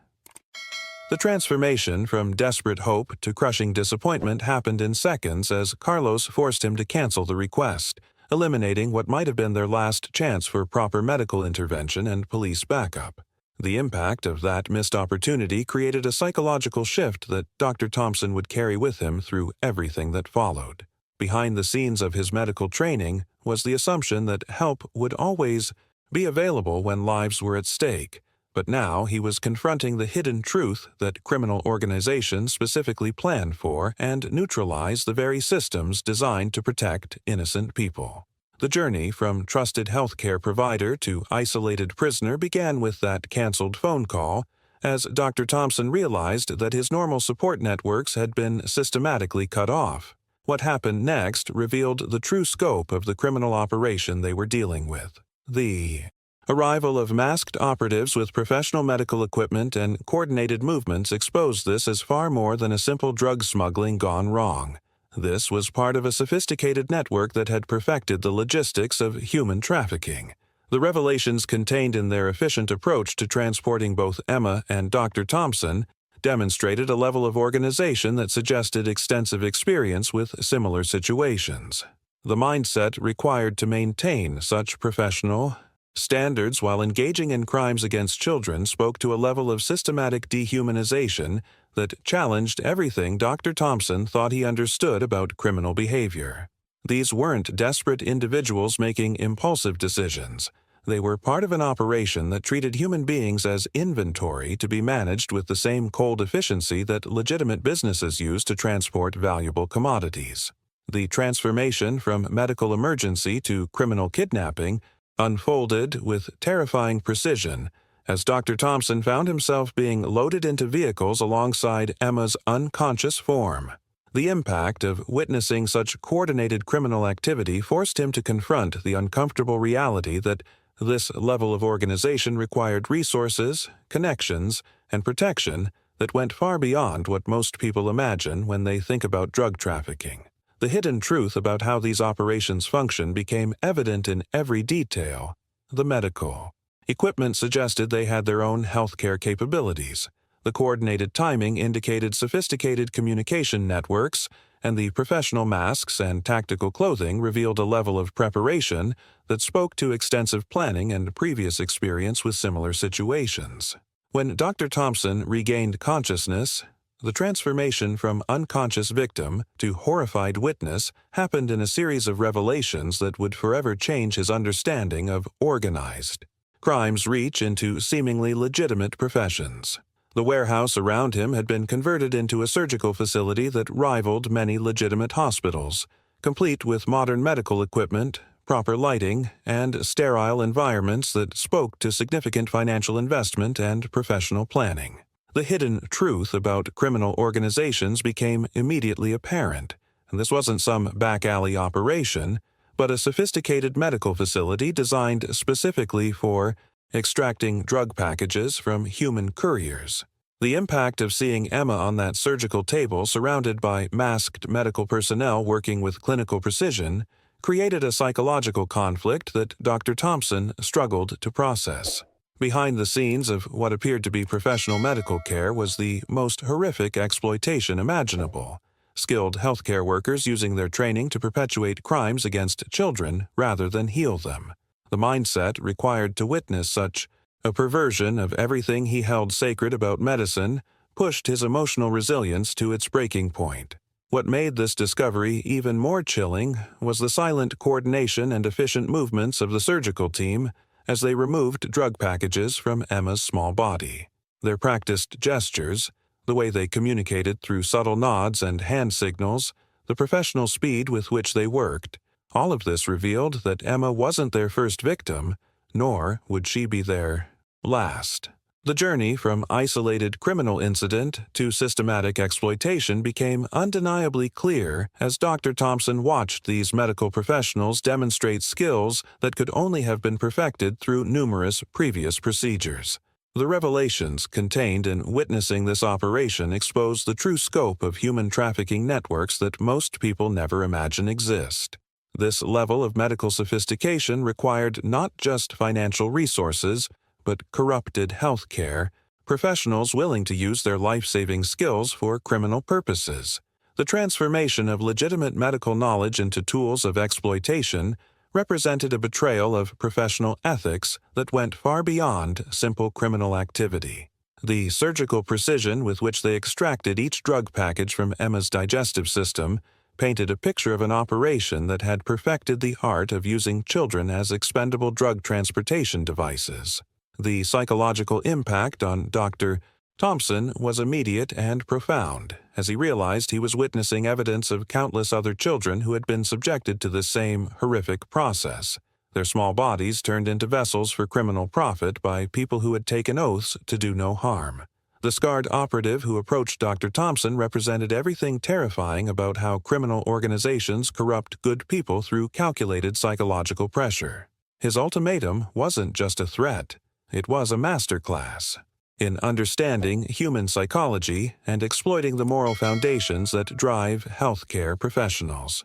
The transformation from desperate hope to crushing disappointment happened in seconds as Carlos forced him to cancel the request, eliminating what might have been their last chance for proper medical intervention and police backup. The impact of that missed opportunity created a psychological shift that Dr. Thompson would carry with him through everything that followed. Behind the scenes of his medical training was the assumption that help would always be available when lives were at stake, but now he was confronting the hidden truth that criminal organizations specifically plan for and neutralize the very systems designed to protect innocent people. The journey from trusted healthcare provider to isolated prisoner began with that canceled phone call, as Dr. Thompson realized that his normal support networks had been systematically cut off. What happened next revealed the true scope of the criminal operation they were dealing with. The arrival of masked operatives with professional medical equipment and coordinated movements exposed this as far more than a simple drug smuggling gone wrong. This was part of a sophisticated network that had perfected the logistics of human trafficking. The revelations contained in their efficient approach to transporting both Emma and Dr. Thompson demonstrated a level of organization that suggested extensive experience with similar situations. The mindset required to maintain such professional standards while engaging in crimes against children spoke to a level of systematic dehumanization that challenged everything Dr. Thompson thought he understood about criminal behavior. These weren't desperate individuals making impulsive decisions. They were part of an operation that treated human beings as inventory to be managed with the same cold efficiency that legitimate businesses use to transport valuable commodities. The transformation from medical emergency to criminal kidnapping unfolded with terrifying precision as Dr. Thompson found himself being loaded into vehicles alongside Emma's unconscious form. The impact of witnessing such coordinated criminal activity forced him to confront the uncomfortable reality that this level of organization required resources, connections, and protection that went far beyond what most people imagine when they think about drug trafficking. The hidden truth about how these operations function became evident in every detail. The medical equipment suggested they had their own healthcare capabilities. The coordinated timing indicated sophisticated communication networks, and the professional masks and tactical clothing revealed a level of preparation that spoke to extensive planning and previous experience with similar situations. When Dr. Thompson regained consciousness, the transformation from unconscious victim to horrified witness happened in a series of revelations that would forever change his understanding of organized crime's reach into seemingly legitimate professions. The warehouse around him had been converted into a surgical facility that rivaled many legitimate hospitals, complete with modern medical equipment, proper lighting, and sterile environments that spoke to significant financial investment and professional planning. The hidden truth about criminal organizations became immediately apparent, and this wasn't some back-alley operation, but a sophisticated medical facility designed specifically for extracting drug packages from human couriers. The impact of seeing Emma on that surgical table surrounded by masked medical personnel working with clinical precision created a psychological conflict that Dr. Thompson struggled to process. Behind the scenes of what appeared to be professional medical care was the most horrific exploitation imaginable. Skilled healthcare workers using their training to perpetuate crimes against children rather than heal them. The mindset required to witness such a perversion of everything he held sacred about medicine pushed his emotional resilience to its breaking point. What made this discovery even more chilling was the silent coordination and efficient movements of the surgical team as they removed drug packages from Emma's small body. Their practiced gestures, the way they communicated through subtle nods and hand signals, the professional speed with which they worked, all of this revealed that Emma wasn't their first victim, nor would she be their last. The journey from isolated criminal incident to systematic exploitation became undeniably clear as Dr. Thompson watched these medical professionals demonstrate skills that could only have been perfected through numerous previous procedures. The revelations contained in witnessing this operation expose the true scope of human trafficking networks that most people never imagine exist. This level of medical sophistication required not just financial resources, but corrupted healthcare, professionals willing to use their life-saving skills for criminal purposes. The transformation of legitimate medical knowledge into tools of exploitation represented a betrayal of professional ethics that went far beyond simple criminal activity. The surgical precision with which they extracted each drug package from Emma's digestive system painted a picture of an operation that had perfected the art of using children as expendable drug transportation devices. The psychological impact on Dr. Thompson was immediate and profound, as he realized he was witnessing evidence of countless other children who had been subjected to the same horrific process, their small bodies turned into vessels for criminal profit by people who had taken oaths to do no harm. The scarred operative who approached Dr. Thompson represented everything terrifying about how criminal organizations corrupt good people through calculated psychological pressure. His ultimatum wasn't just a threat. It was a masterclass in understanding human psychology and exploiting the moral foundations that drive healthcare professionals.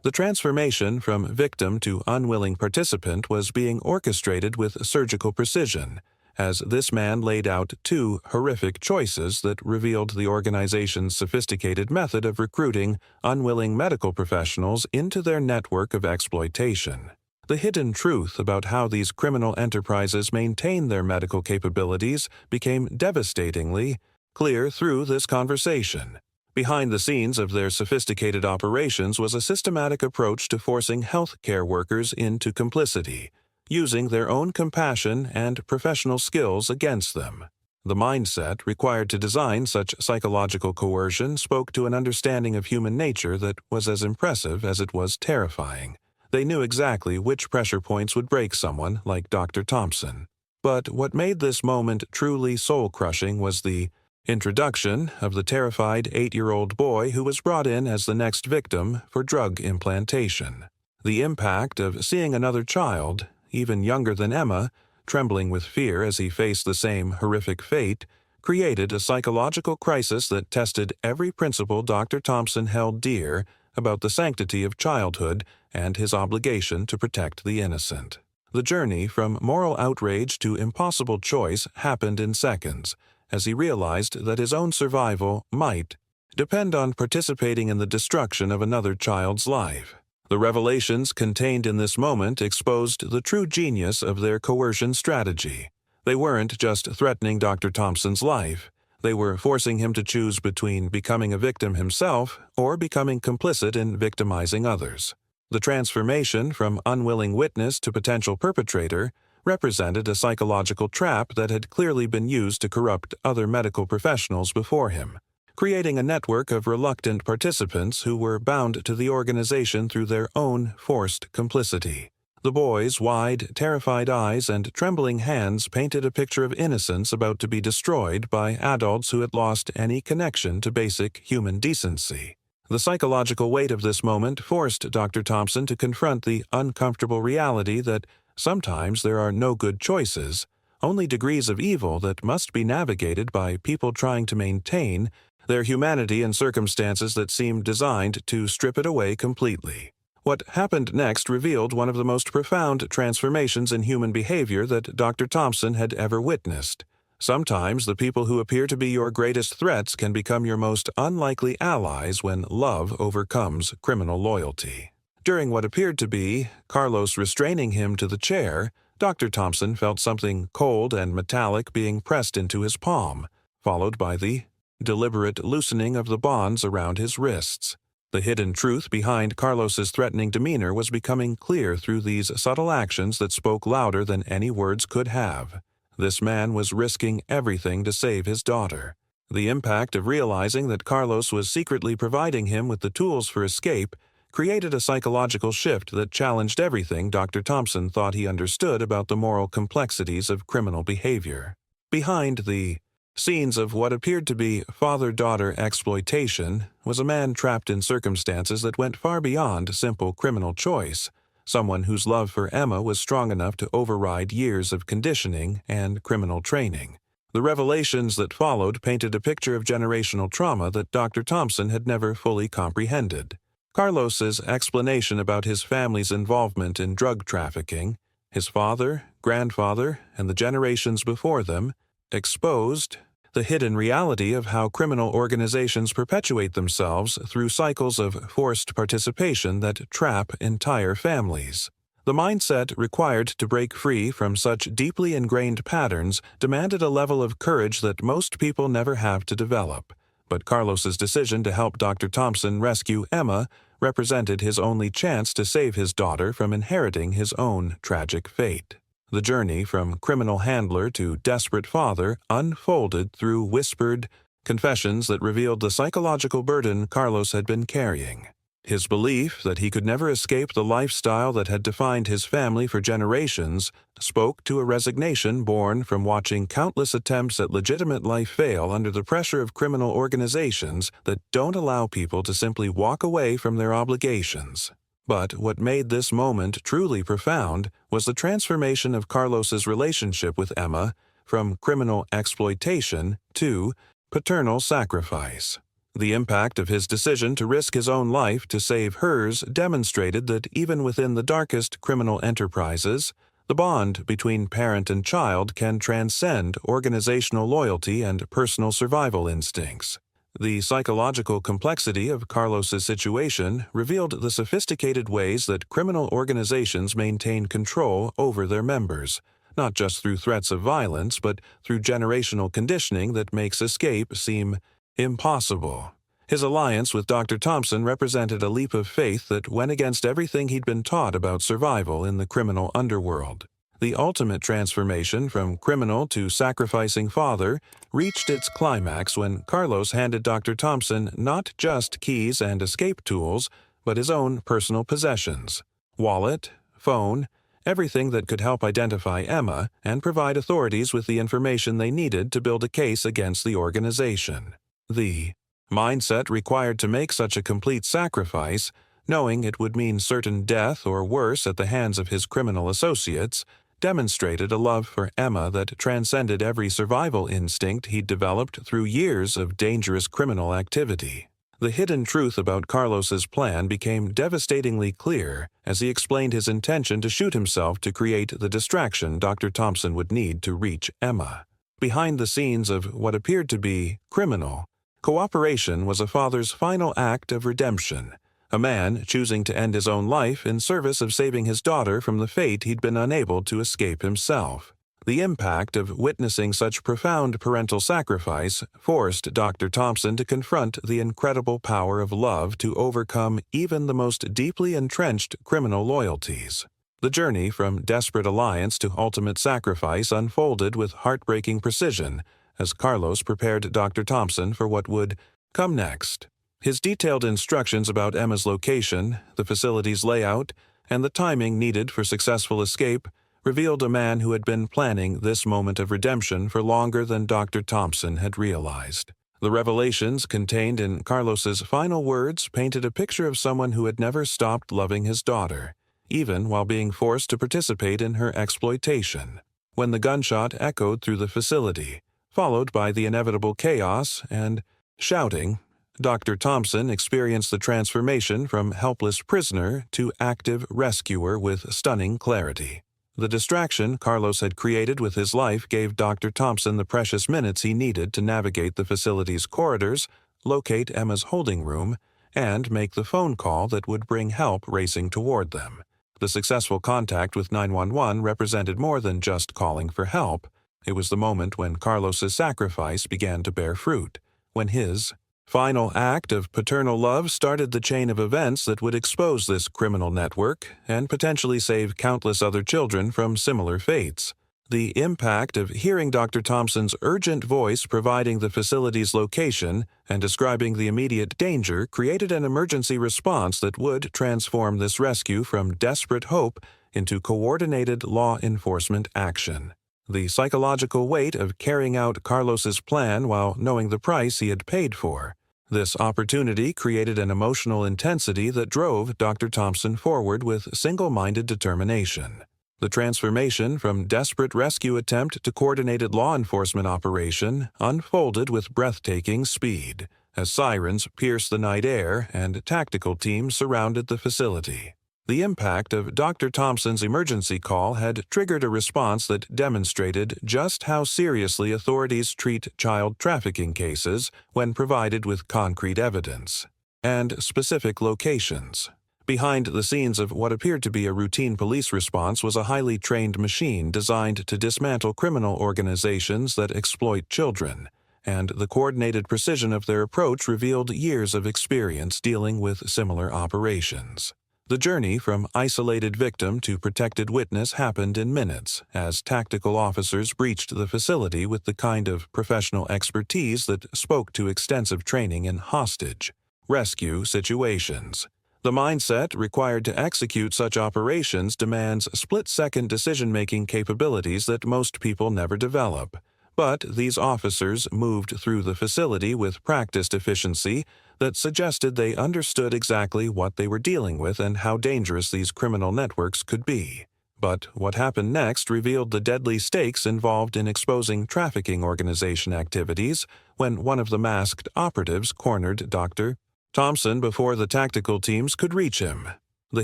The transformation from victim to unwilling participant was being orchestrated with surgical precision, as this man laid out two horrific choices that revealed the organization's sophisticated method of recruiting unwilling medical professionals into their network of exploitation. The hidden truth about how these criminal enterprises maintain their medical capabilities became devastatingly clear through this conversation. Behind the scenes of their sophisticated operations was a systematic approach to forcing healthcare workers into complicity, using their own compassion and professional skills against them. The mindset required to design such psychological coercion spoke to an understanding of human nature that was as impressive as it was terrifying. They knew exactly which pressure points would break someone like Dr. Thompson. But what made this moment truly soul-crushing was the introduction of the terrified 8-year-old boy who was brought in as the next victim for drug implantation. The impact of seeing another child, even younger than Emma, trembling with fear as he faced the same horrific fate, created a psychological crisis that tested every principle Dr. Thompson held dear about the sanctity of childhood and his obligation to protect the innocent. The journey from moral outrage to impossible choice happened in seconds, as he realized that his own survival might depend on participating in the destruction of another child's life. The revelations contained in this moment exposed the true genius of their coercion strategy. They weren't just threatening Dr. Thompson's life. They were forcing him to choose between becoming a victim himself or becoming complicit in victimizing others. The transformation from unwilling witness to potential perpetrator represented a psychological trap that had clearly been used to corrupt other medical professionals before him, creating a network of reluctant participants who were bound to the organization through their own forced complicity. The boy's wide, terrified eyes and trembling hands painted a picture of innocence about to be destroyed by adults who had lost any connection to basic human decency. The psychological weight of this moment forced Dr. Thompson to confront the uncomfortable reality that sometimes there are no good choices, only degrees of evil that must be navigated by people trying to maintain their humanity in circumstances that seem designed to strip it away completely. What happened next revealed one of the most profound transformations in human behavior that Dr. Thompson had ever witnessed. Sometimes the people who appear to be your greatest threats can become your most unlikely allies when love overcomes criminal loyalty. During what appeared to be Carlos restraining him to the chair, Dr. Thompson felt something cold and metallic being pressed into his palm, followed by the deliberate loosening of the bonds around his wrists. The hidden truth behind Carlos's threatening demeanor was becoming clear through these subtle actions that spoke louder than any words could have. This man was risking everything to save his daughter. The impact of realizing that Carlos was secretly providing him with the tools for escape created a psychological shift that challenged everything Dr. Thompson thought he understood about the moral complexities of criminal behavior. Behind the scenes of what appeared to be father-daughter exploitation was a man trapped in circumstances that went far beyond simple criminal choice, someone whose love for Emma was strong enough to override years of conditioning and criminal training. The revelations that followed painted a picture of generational trauma that Dr. Thompson had never fully comprehended. Carlos's explanation about his family's involvement in drug trafficking, his father, grandfather, and the generations before them, exposed the hidden reality of how criminal organizations perpetuate themselves through cycles of forced participation that trap entire families. The mindset required to break free from such deeply ingrained patterns demanded a level of courage that most people never have to develop. But Carlos's decision to help Dr. Thompson rescue Emma represented his only chance to save his daughter from inheriting his own tragic fate. The journey from criminal handler to desperate father unfolded through whispered confessions that revealed the psychological burden Carlos had been carrying. His belief that he could never escape the lifestyle that had defined his family for generations spoke to a resignation born from watching countless attempts at legitimate life fail under the pressure of criminal organizations that don't allow people to simply walk away from their obligations. But what made this moment truly profound was the transformation of Carlos's relationship with Emma from criminal exploitation to paternal sacrifice. The impact of his decision to risk his own life to save hers demonstrated that even within the darkest criminal enterprises, the bond between parent and child can transcend organizational loyalty and personal survival instincts. The psychological complexity of Carlos's situation revealed the sophisticated ways that criminal organizations maintain control over their members, not just through threats of violence, but through generational conditioning that makes escape seem impossible. His alliance with Dr. Thompson represented a leap of faith that went against everything he'd been taught about survival in the criminal underworld. The ultimate transformation from criminal to sacrificing father reached its climax when Carlos handed Dr. Thompson not just keys and escape tools, but his own personal possessions: wallet, phone, everything that could help identify Emma and provide authorities with the information they needed to build a case against the organization. The mindset required to make such a complete sacrifice, knowing it would mean certain death or worse at the hands of his criminal associates, demonstrated a love for Emma that transcended every survival instinct he'd developed through years of dangerous criminal activity. The hidden truth about Carlos's plan became devastatingly clear as he explained his intention to shoot himself to create the distraction Dr. Thompson would need to reach Emma. Behind the scenes of what appeared to be criminal cooperation was a father's final act of redemption, a man choosing to end his own life in service of saving his daughter from the fate he'd been unable to escape himself. The impact of witnessing such profound parental sacrifice forced Dr. Thompson to confront the incredible power of love to overcome even the most deeply entrenched criminal loyalties. The journey from desperate alliance to ultimate sacrifice unfolded with heartbreaking precision as Carlos prepared Dr. Thompson for what would come next. His detailed instructions about Emma's location, the facility's layout, and the timing needed for successful escape revealed a man who had been planning this moment of redemption for longer than Dr. Thompson had realized. The revelations contained in Carlos's final words painted a picture of someone who had never stopped loving his daughter, even while being forced to participate in her exploitation. When the gunshot echoed through the facility, followed by the inevitable chaos and shouting, Dr. Thompson experienced the transformation from helpless prisoner to active rescuer with stunning clarity. The distraction Carlos had created with his life gave Dr. Thompson the precious minutes he needed to navigate the facility's corridors, locate Emma's holding room, and make the phone call that would bring help racing toward them. The successful contact with 911 represented more than just calling for help. It was the moment when Carlos's sacrifice began to bear fruit, when his final act of paternal love started the chain of events that would expose this criminal network and potentially save countless other children from similar fates. The impact of hearing Dr. Thompson's urgent voice providing the facility's location and describing the immediate danger created an emergency response that would transform this rescue from desperate hope into coordinated law enforcement action. The psychological weight of carrying out Carlos's plan while knowing the price he had paid for. This opportunity created an emotional intensity that drove Dr. Thompson forward with single-minded determination. The transformation from desperate rescue attempt to coordinated law enforcement operation unfolded with breathtaking speed, as sirens pierced the night air and tactical teams surrounded the facility. The impact of Dr. Thompson's emergency call had triggered a response that demonstrated just how seriously authorities treat child trafficking cases when provided with concrete evidence and specific locations. Behind the scenes of what appeared to be a routine police response was a highly trained machine designed to dismantle criminal organizations that exploit children, and the coordinated precision of their approach revealed years of experience dealing with similar operations. The journey from isolated victim to protected witness happened in minutes as tactical officers breached the facility with the kind of professional expertise that spoke to extensive training in hostage rescue situations. The mindset required to execute such operations demands split-second decision-making capabilities that most people never develop. But these officers moved through the facility with practiced efficiency that suggested they understood exactly what they were dealing with and how dangerous these criminal networks could be. But what happened next revealed the deadly stakes involved in exposing trafficking organization activities when one of the masked operatives cornered Dr. Thompson before the tactical teams could reach him. The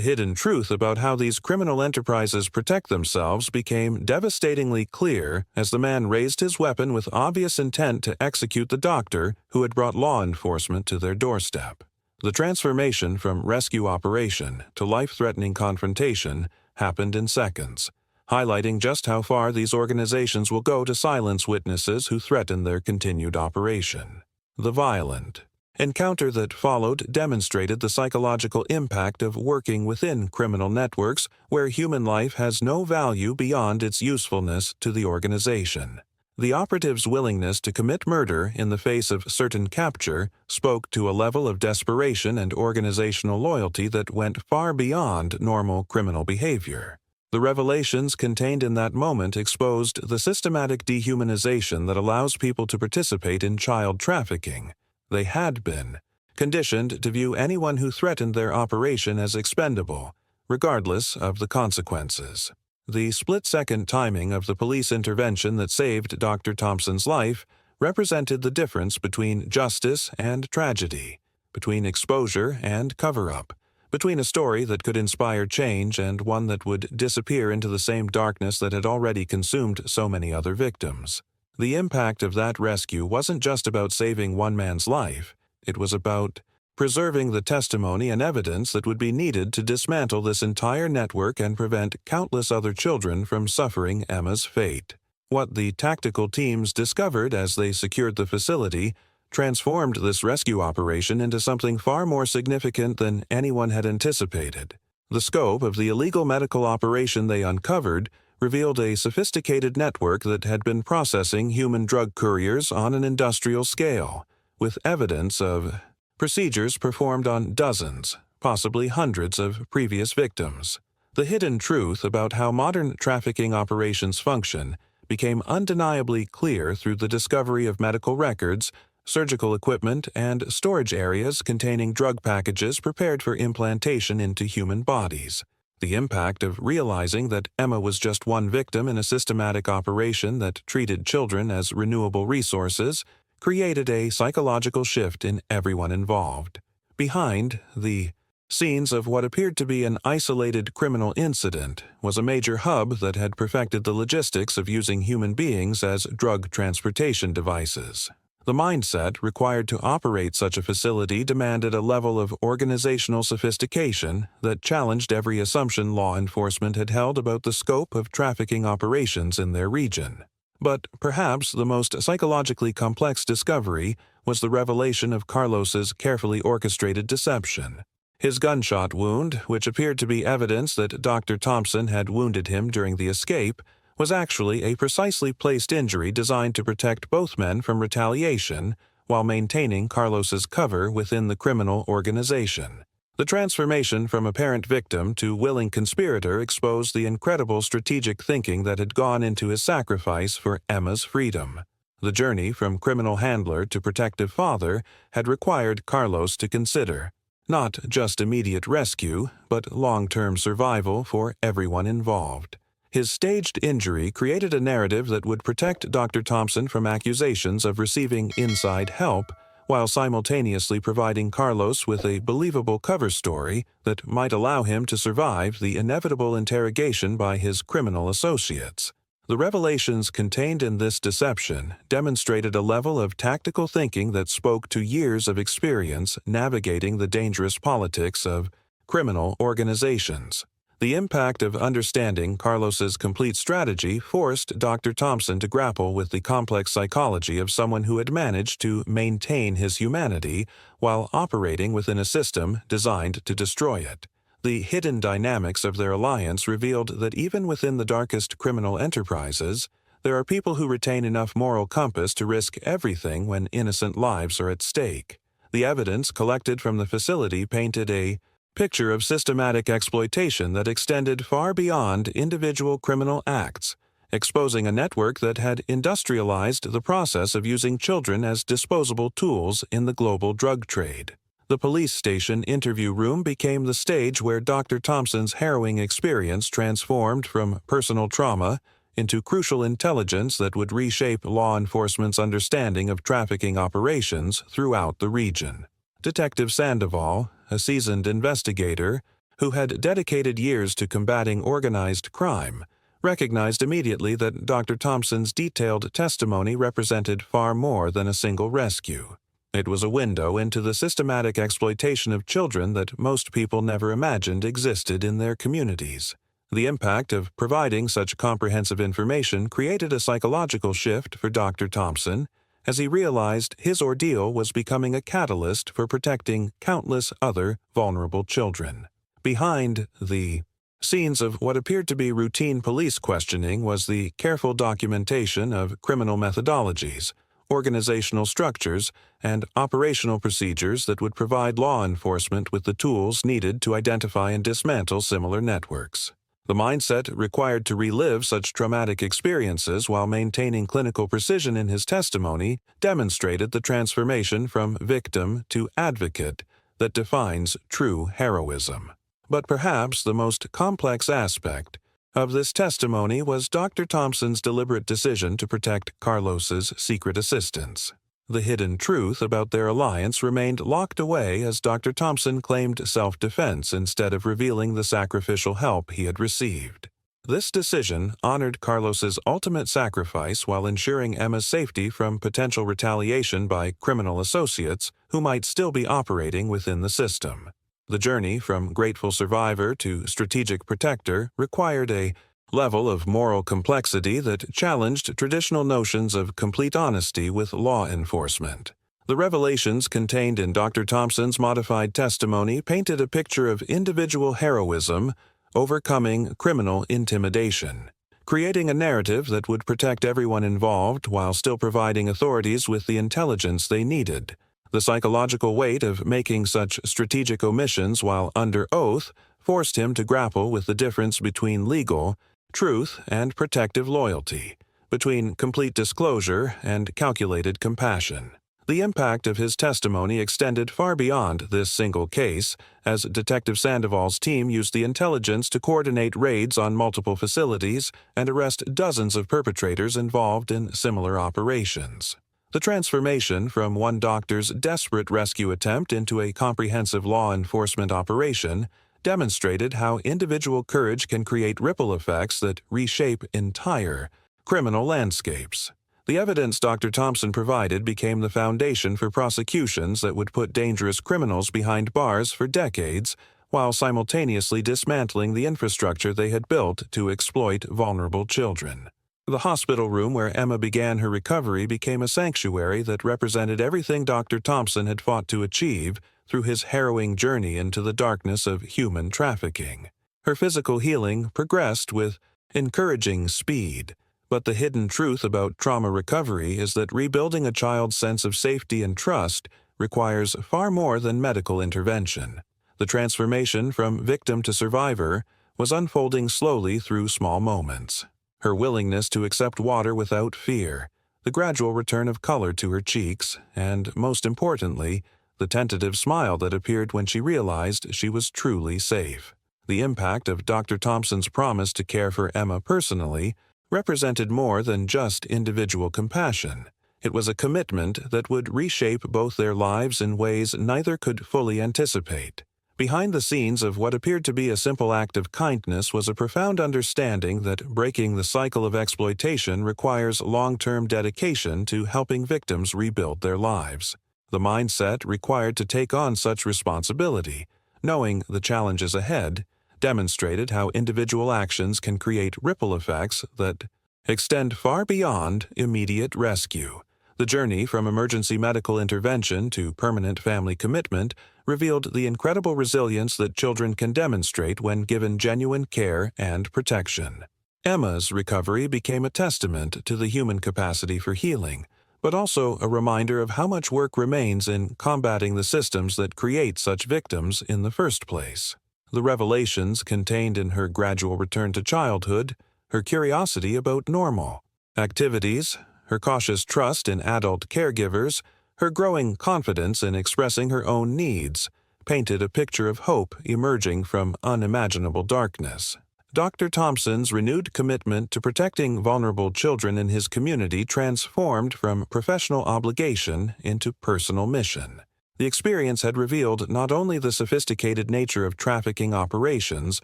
hidden truth about how these criminal enterprises protect themselves became devastatingly clear as the man raised his weapon with obvious intent to execute the doctor who had brought law enforcement to their doorstep. The transformation from rescue operation to life-threatening confrontation happened in seconds, highlighting just how far these organizations will go to silence witnesses who threaten their continued operation. The violent encounter that followed demonstrated the psychological impact of working within criminal networks where human life has no value beyond its usefulness to the organization. The operative's willingness to commit murder in the face of certain capture spoke to a level of desperation and organizational loyalty that went far beyond normal criminal behavior. The revelations contained in that moment exposed the systematic dehumanization that allows people to participate in child trafficking. They had been conditioned to view anyone who threatened their operation as expendable, regardless of the consequences. The split-second timing of the police intervention that saved Dr. Thompson's life represented the difference between justice and tragedy, between exposure and cover-up, between a story that could inspire change and one that would disappear into the same darkness that had already consumed so many other victims. The impact of that rescue wasn't just about saving one man's life, it was about preserving the testimony and evidence that would be needed to dismantle this entire network and prevent countless other children from suffering Emma's fate. What the tactical teams discovered as they secured the facility transformed this rescue operation into something far more significant than anyone had anticipated. The scope of the illegal medical operation they uncovered revealed a sophisticated network that had been processing human drug couriers on an industrial scale, with evidence of procedures performed on dozens, possibly hundreds of previous victims. The hidden truth about how modern trafficking operations function became undeniably clear through the discovery of medical records, surgical equipment, and storage areas containing drug packages prepared for implantation into human bodies. The impact of realizing that Emma was just one victim in a systematic operation that treated children as renewable resources created a psychological shift in everyone involved. Behind the scenes of what appeared to be an isolated criminal incident was a major hub that had perfected the logistics of using human beings as drug transportation devices. The mindset required to operate such a facility demanded a level of organizational sophistication that challenged every assumption law enforcement had held about the scope of trafficking operations in their region. But perhaps the most psychologically complex discovery was the revelation of Carlos's carefully orchestrated deception. His gunshot wound, which appeared to be evidence that Dr. Thompson had wounded him during the escape, was actually a precisely placed injury designed to protect both men from retaliation while maintaining Carlos's cover within the criminal organization. The transformation from apparent victim to willing conspirator exposed the incredible strategic thinking that had gone into his sacrifice for Emma's freedom. The journey from criminal handler to protective father had required Carlos to consider not just immediate rescue, but long-term survival for everyone involved. His staged injury created a narrative that would protect Dr. Thompson from accusations of receiving inside help, while simultaneously providing Carlos with a believable cover story that might allow him to survive the inevitable interrogation by his criminal associates. The revelations contained in this deception demonstrated a level of tactical thinking that spoke to years of experience navigating the dangerous politics of criminal organizations. The impact of understanding Carlos's complete strategy forced Dr. Thompson to grapple with the complex psychology of someone who had managed to maintain his humanity while operating within a system designed to destroy it. The hidden dynamics of their alliance revealed that even within the darkest criminal enterprises, there are people who retain enough moral compass to risk everything when innocent lives are at stake. The evidence collected from the facility painted a picture of systematic exploitation that extended far beyond individual criminal acts, exposing a network that had industrialized the process of using children as disposable tools in the global drug trade. The police station interview room became the stage where Dr. Thompson's harrowing experience transformed from personal trauma into crucial intelligence that would reshape law enforcement's understanding of trafficking operations throughout the region. Detective Sandoval, a seasoned investigator who had dedicated years to combating organized crime, recognized immediately that Dr. Thompson's detailed testimony represented far more than a single rescue. It was a window into the systematic exploitation of children that most people never imagined existed in their communities. The impact of providing such comprehensive information created a psychological shift for Dr. Thompson, as he realized his ordeal was becoming a catalyst for protecting countless other vulnerable children. Behind the scenes of what appeared to be routine police questioning was the careful documentation of criminal methodologies, organizational structures, and operational procedures that would provide law enforcement with the tools needed to identify and dismantle similar networks. The mindset required to relive such traumatic experiences while maintaining clinical precision in his testimony demonstrated the transformation from victim to advocate that defines true heroism. But perhaps the most complex aspect of this testimony was Dr. Thompson's deliberate decision to protect Carlos's secret assistants. The hidden truth about their alliance remained locked away as Dr. Thompson claimed self-defense instead of revealing the sacrificial help he had received. This decision honored Carlos's ultimate sacrifice while ensuring Emma's safety from potential retaliation by criminal associates who might still be operating within the system. The journey from grateful survivor to strategic protector required a level of moral complexity that challenged traditional notions of complete honesty with law enforcement. The revelations contained in Dr. Thompson's modified testimony painted a picture of individual heroism overcoming criminal intimidation, creating a narrative that would protect everyone involved while still providing authorities with the intelligence they needed. The psychological weight of making such strategic omissions while under oath forced him to grapple with the difference between legal truth and protective loyalty, between complete disclosure and calculated compassion. The impact of his testimony extended far beyond this single case, as Detective Sandoval's team used the intelligence to coordinate raids on multiple facilities and arrest dozens of perpetrators involved in similar operations. The transformation from one doctor's desperate rescue attempt into a comprehensive law enforcement operation demonstrated how individual courage can create ripple effects that reshape entire criminal landscapes. The evidence Dr. Thompson provided became the foundation for prosecutions that would put dangerous criminals behind bars for decades, while simultaneously dismantling the infrastructure they had built to exploit vulnerable children. The hospital room where Emma began her recovery became a sanctuary that represented everything Dr. Thompson had fought to achieve through his harrowing journey into the darkness of human trafficking. Her physical healing progressed with encouraging speed, but the hidden truth about trauma recovery is that rebuilding a child's sense of safety and trust requires far more than medical intervention. The transformation from victim to survivor was unfolding slowly through small moments. Her willingness to accept water without fear, the gradual return of color to her cheeks, and, most importantly, the tentative smile that appeared when she realized she was truly safe. The impact of Dr. Thompson's promise to care for Emma personally represented more than just individual compassion. It was a commitment that would reshape both their lives in ways neither could fully anticipate. Behind the scenes of what appeared to be a simple act of kindness was a profound understanding that breaking the cycle of exploitation requires long-term dedication to helping victims rebuild their lives. The mindset required to take on such responsibility, knowing the challenges ahead, demonstrated how individual actions can create ripple effects that extend far beyond immediate rescue. The journey from emergency medical intervention to permanent family commitment revealed the incredible resilience that children can demonstrate when given genuine care and protection. Emma's recovery became a testament to the human capacity for healing, but also a reminder of how much work remains in combating the systems that create such victims in the first place. The revelations contained in her gradual return to childhood, her curiosity about normal activities, her cautious trust in adult caregivers, her growing confidence in expressing her own needs, painted a picture of hope emerging from unimaginable darkness. Dr. Thompson's renewed commitment to protecting vulnerable children in his community transformed from professional obligation into personal mission. The experience had revealed not only the sophisticated nature of trafficking operations,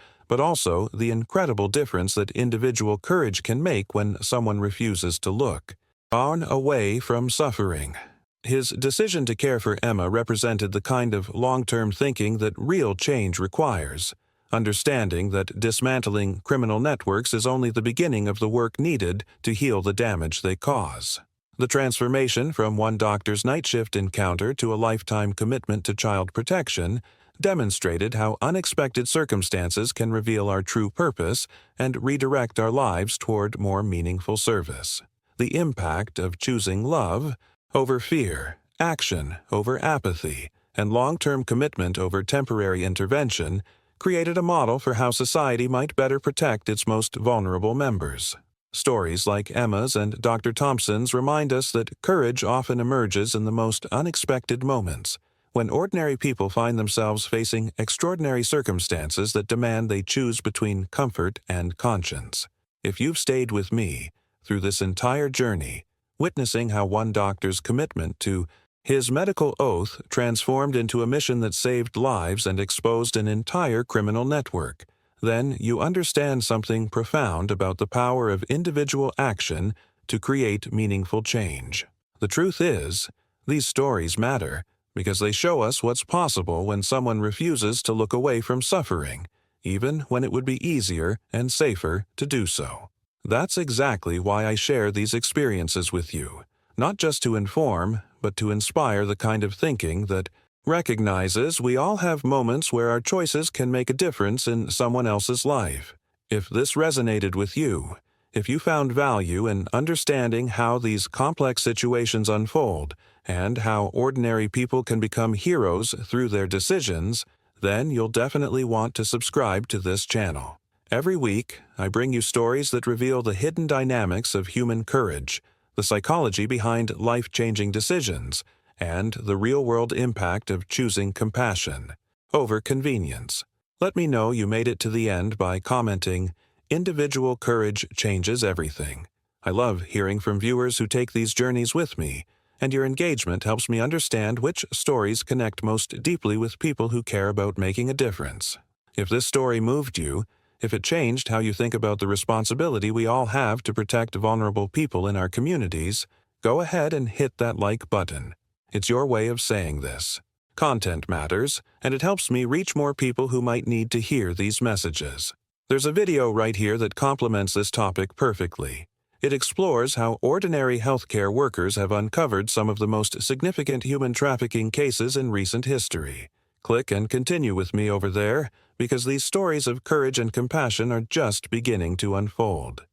but also the incredible difference that individual courage can make when someone refuses to look on away from suffering. His decision to care for Emma represented the kind of long-term thinking that real change requires, understanding that dismantling criminal networks is only the beginning of the work needed to heal the damage they cause. The transformation from one doctor's night shift encounter to a lifetime commitment to child protection demonstrated how unexpected circumstances can reveal our true purpose and redirect our lives toward more meaningful service. The impact of choosing love over fear, action over apathy, and long-term commitment over temporary intervention created a model for how society might better protect its most vulnerable members. Stories like Emma's and Dr. Thompson's remind us that courage often emerges in the most unexpected moments, when ordinary people find themselves facing extraordinary circumstances that demand they choose between comfort and conscience. If you've stayed with me through this entire journey, witnessing how one doctor's commitment to his medical oath transformed into a mission that saved lives and exposed an entire criminal network, then you understand something profound about the power of individual action to create meaningful change. The truth is, these stories matter because they show us what's possible when someone refuses to look away from suffering, even when it would be easier and safer to do so. That's exactly why I share these experiences with you, not just to inform, but to inspire the kind of thinking that recognizes we all have moments where our choices can make a difference in someone else's life. If this resonated with you, if you found value in understanding how these complex situations unfold and how ordinary people can become heroes through their decisions, then you'll definitely want to subscribe to this channel. Every week, I bring you stories that reveal the hidden dynamics of human courage, the psychology behind life-changing decisions, and the real-world impact of choosing compassion over convenience. Let me know you made it to the end by commenting, "Individual courage changes everything." I love hearing from viewers who take these journeys with me, and your engagement helps me understand which stories connect most deeply with people who care about making a difference. If this story moved you, if it changed how you think about the responsibility we all have to protect vulnerable people in our communities, go ahead and hit that like button. It's your way of saying this. Content matters, and it helps me reach more people who might need to hear these messages. There's a video right here that complements this topic perfectly. It explores how ordinary healthcare workers have uncovered some of the most significant human trafficking cases in recent history. Click and continue with me over there, because these stories of courage and compassion are just beginning to unfold.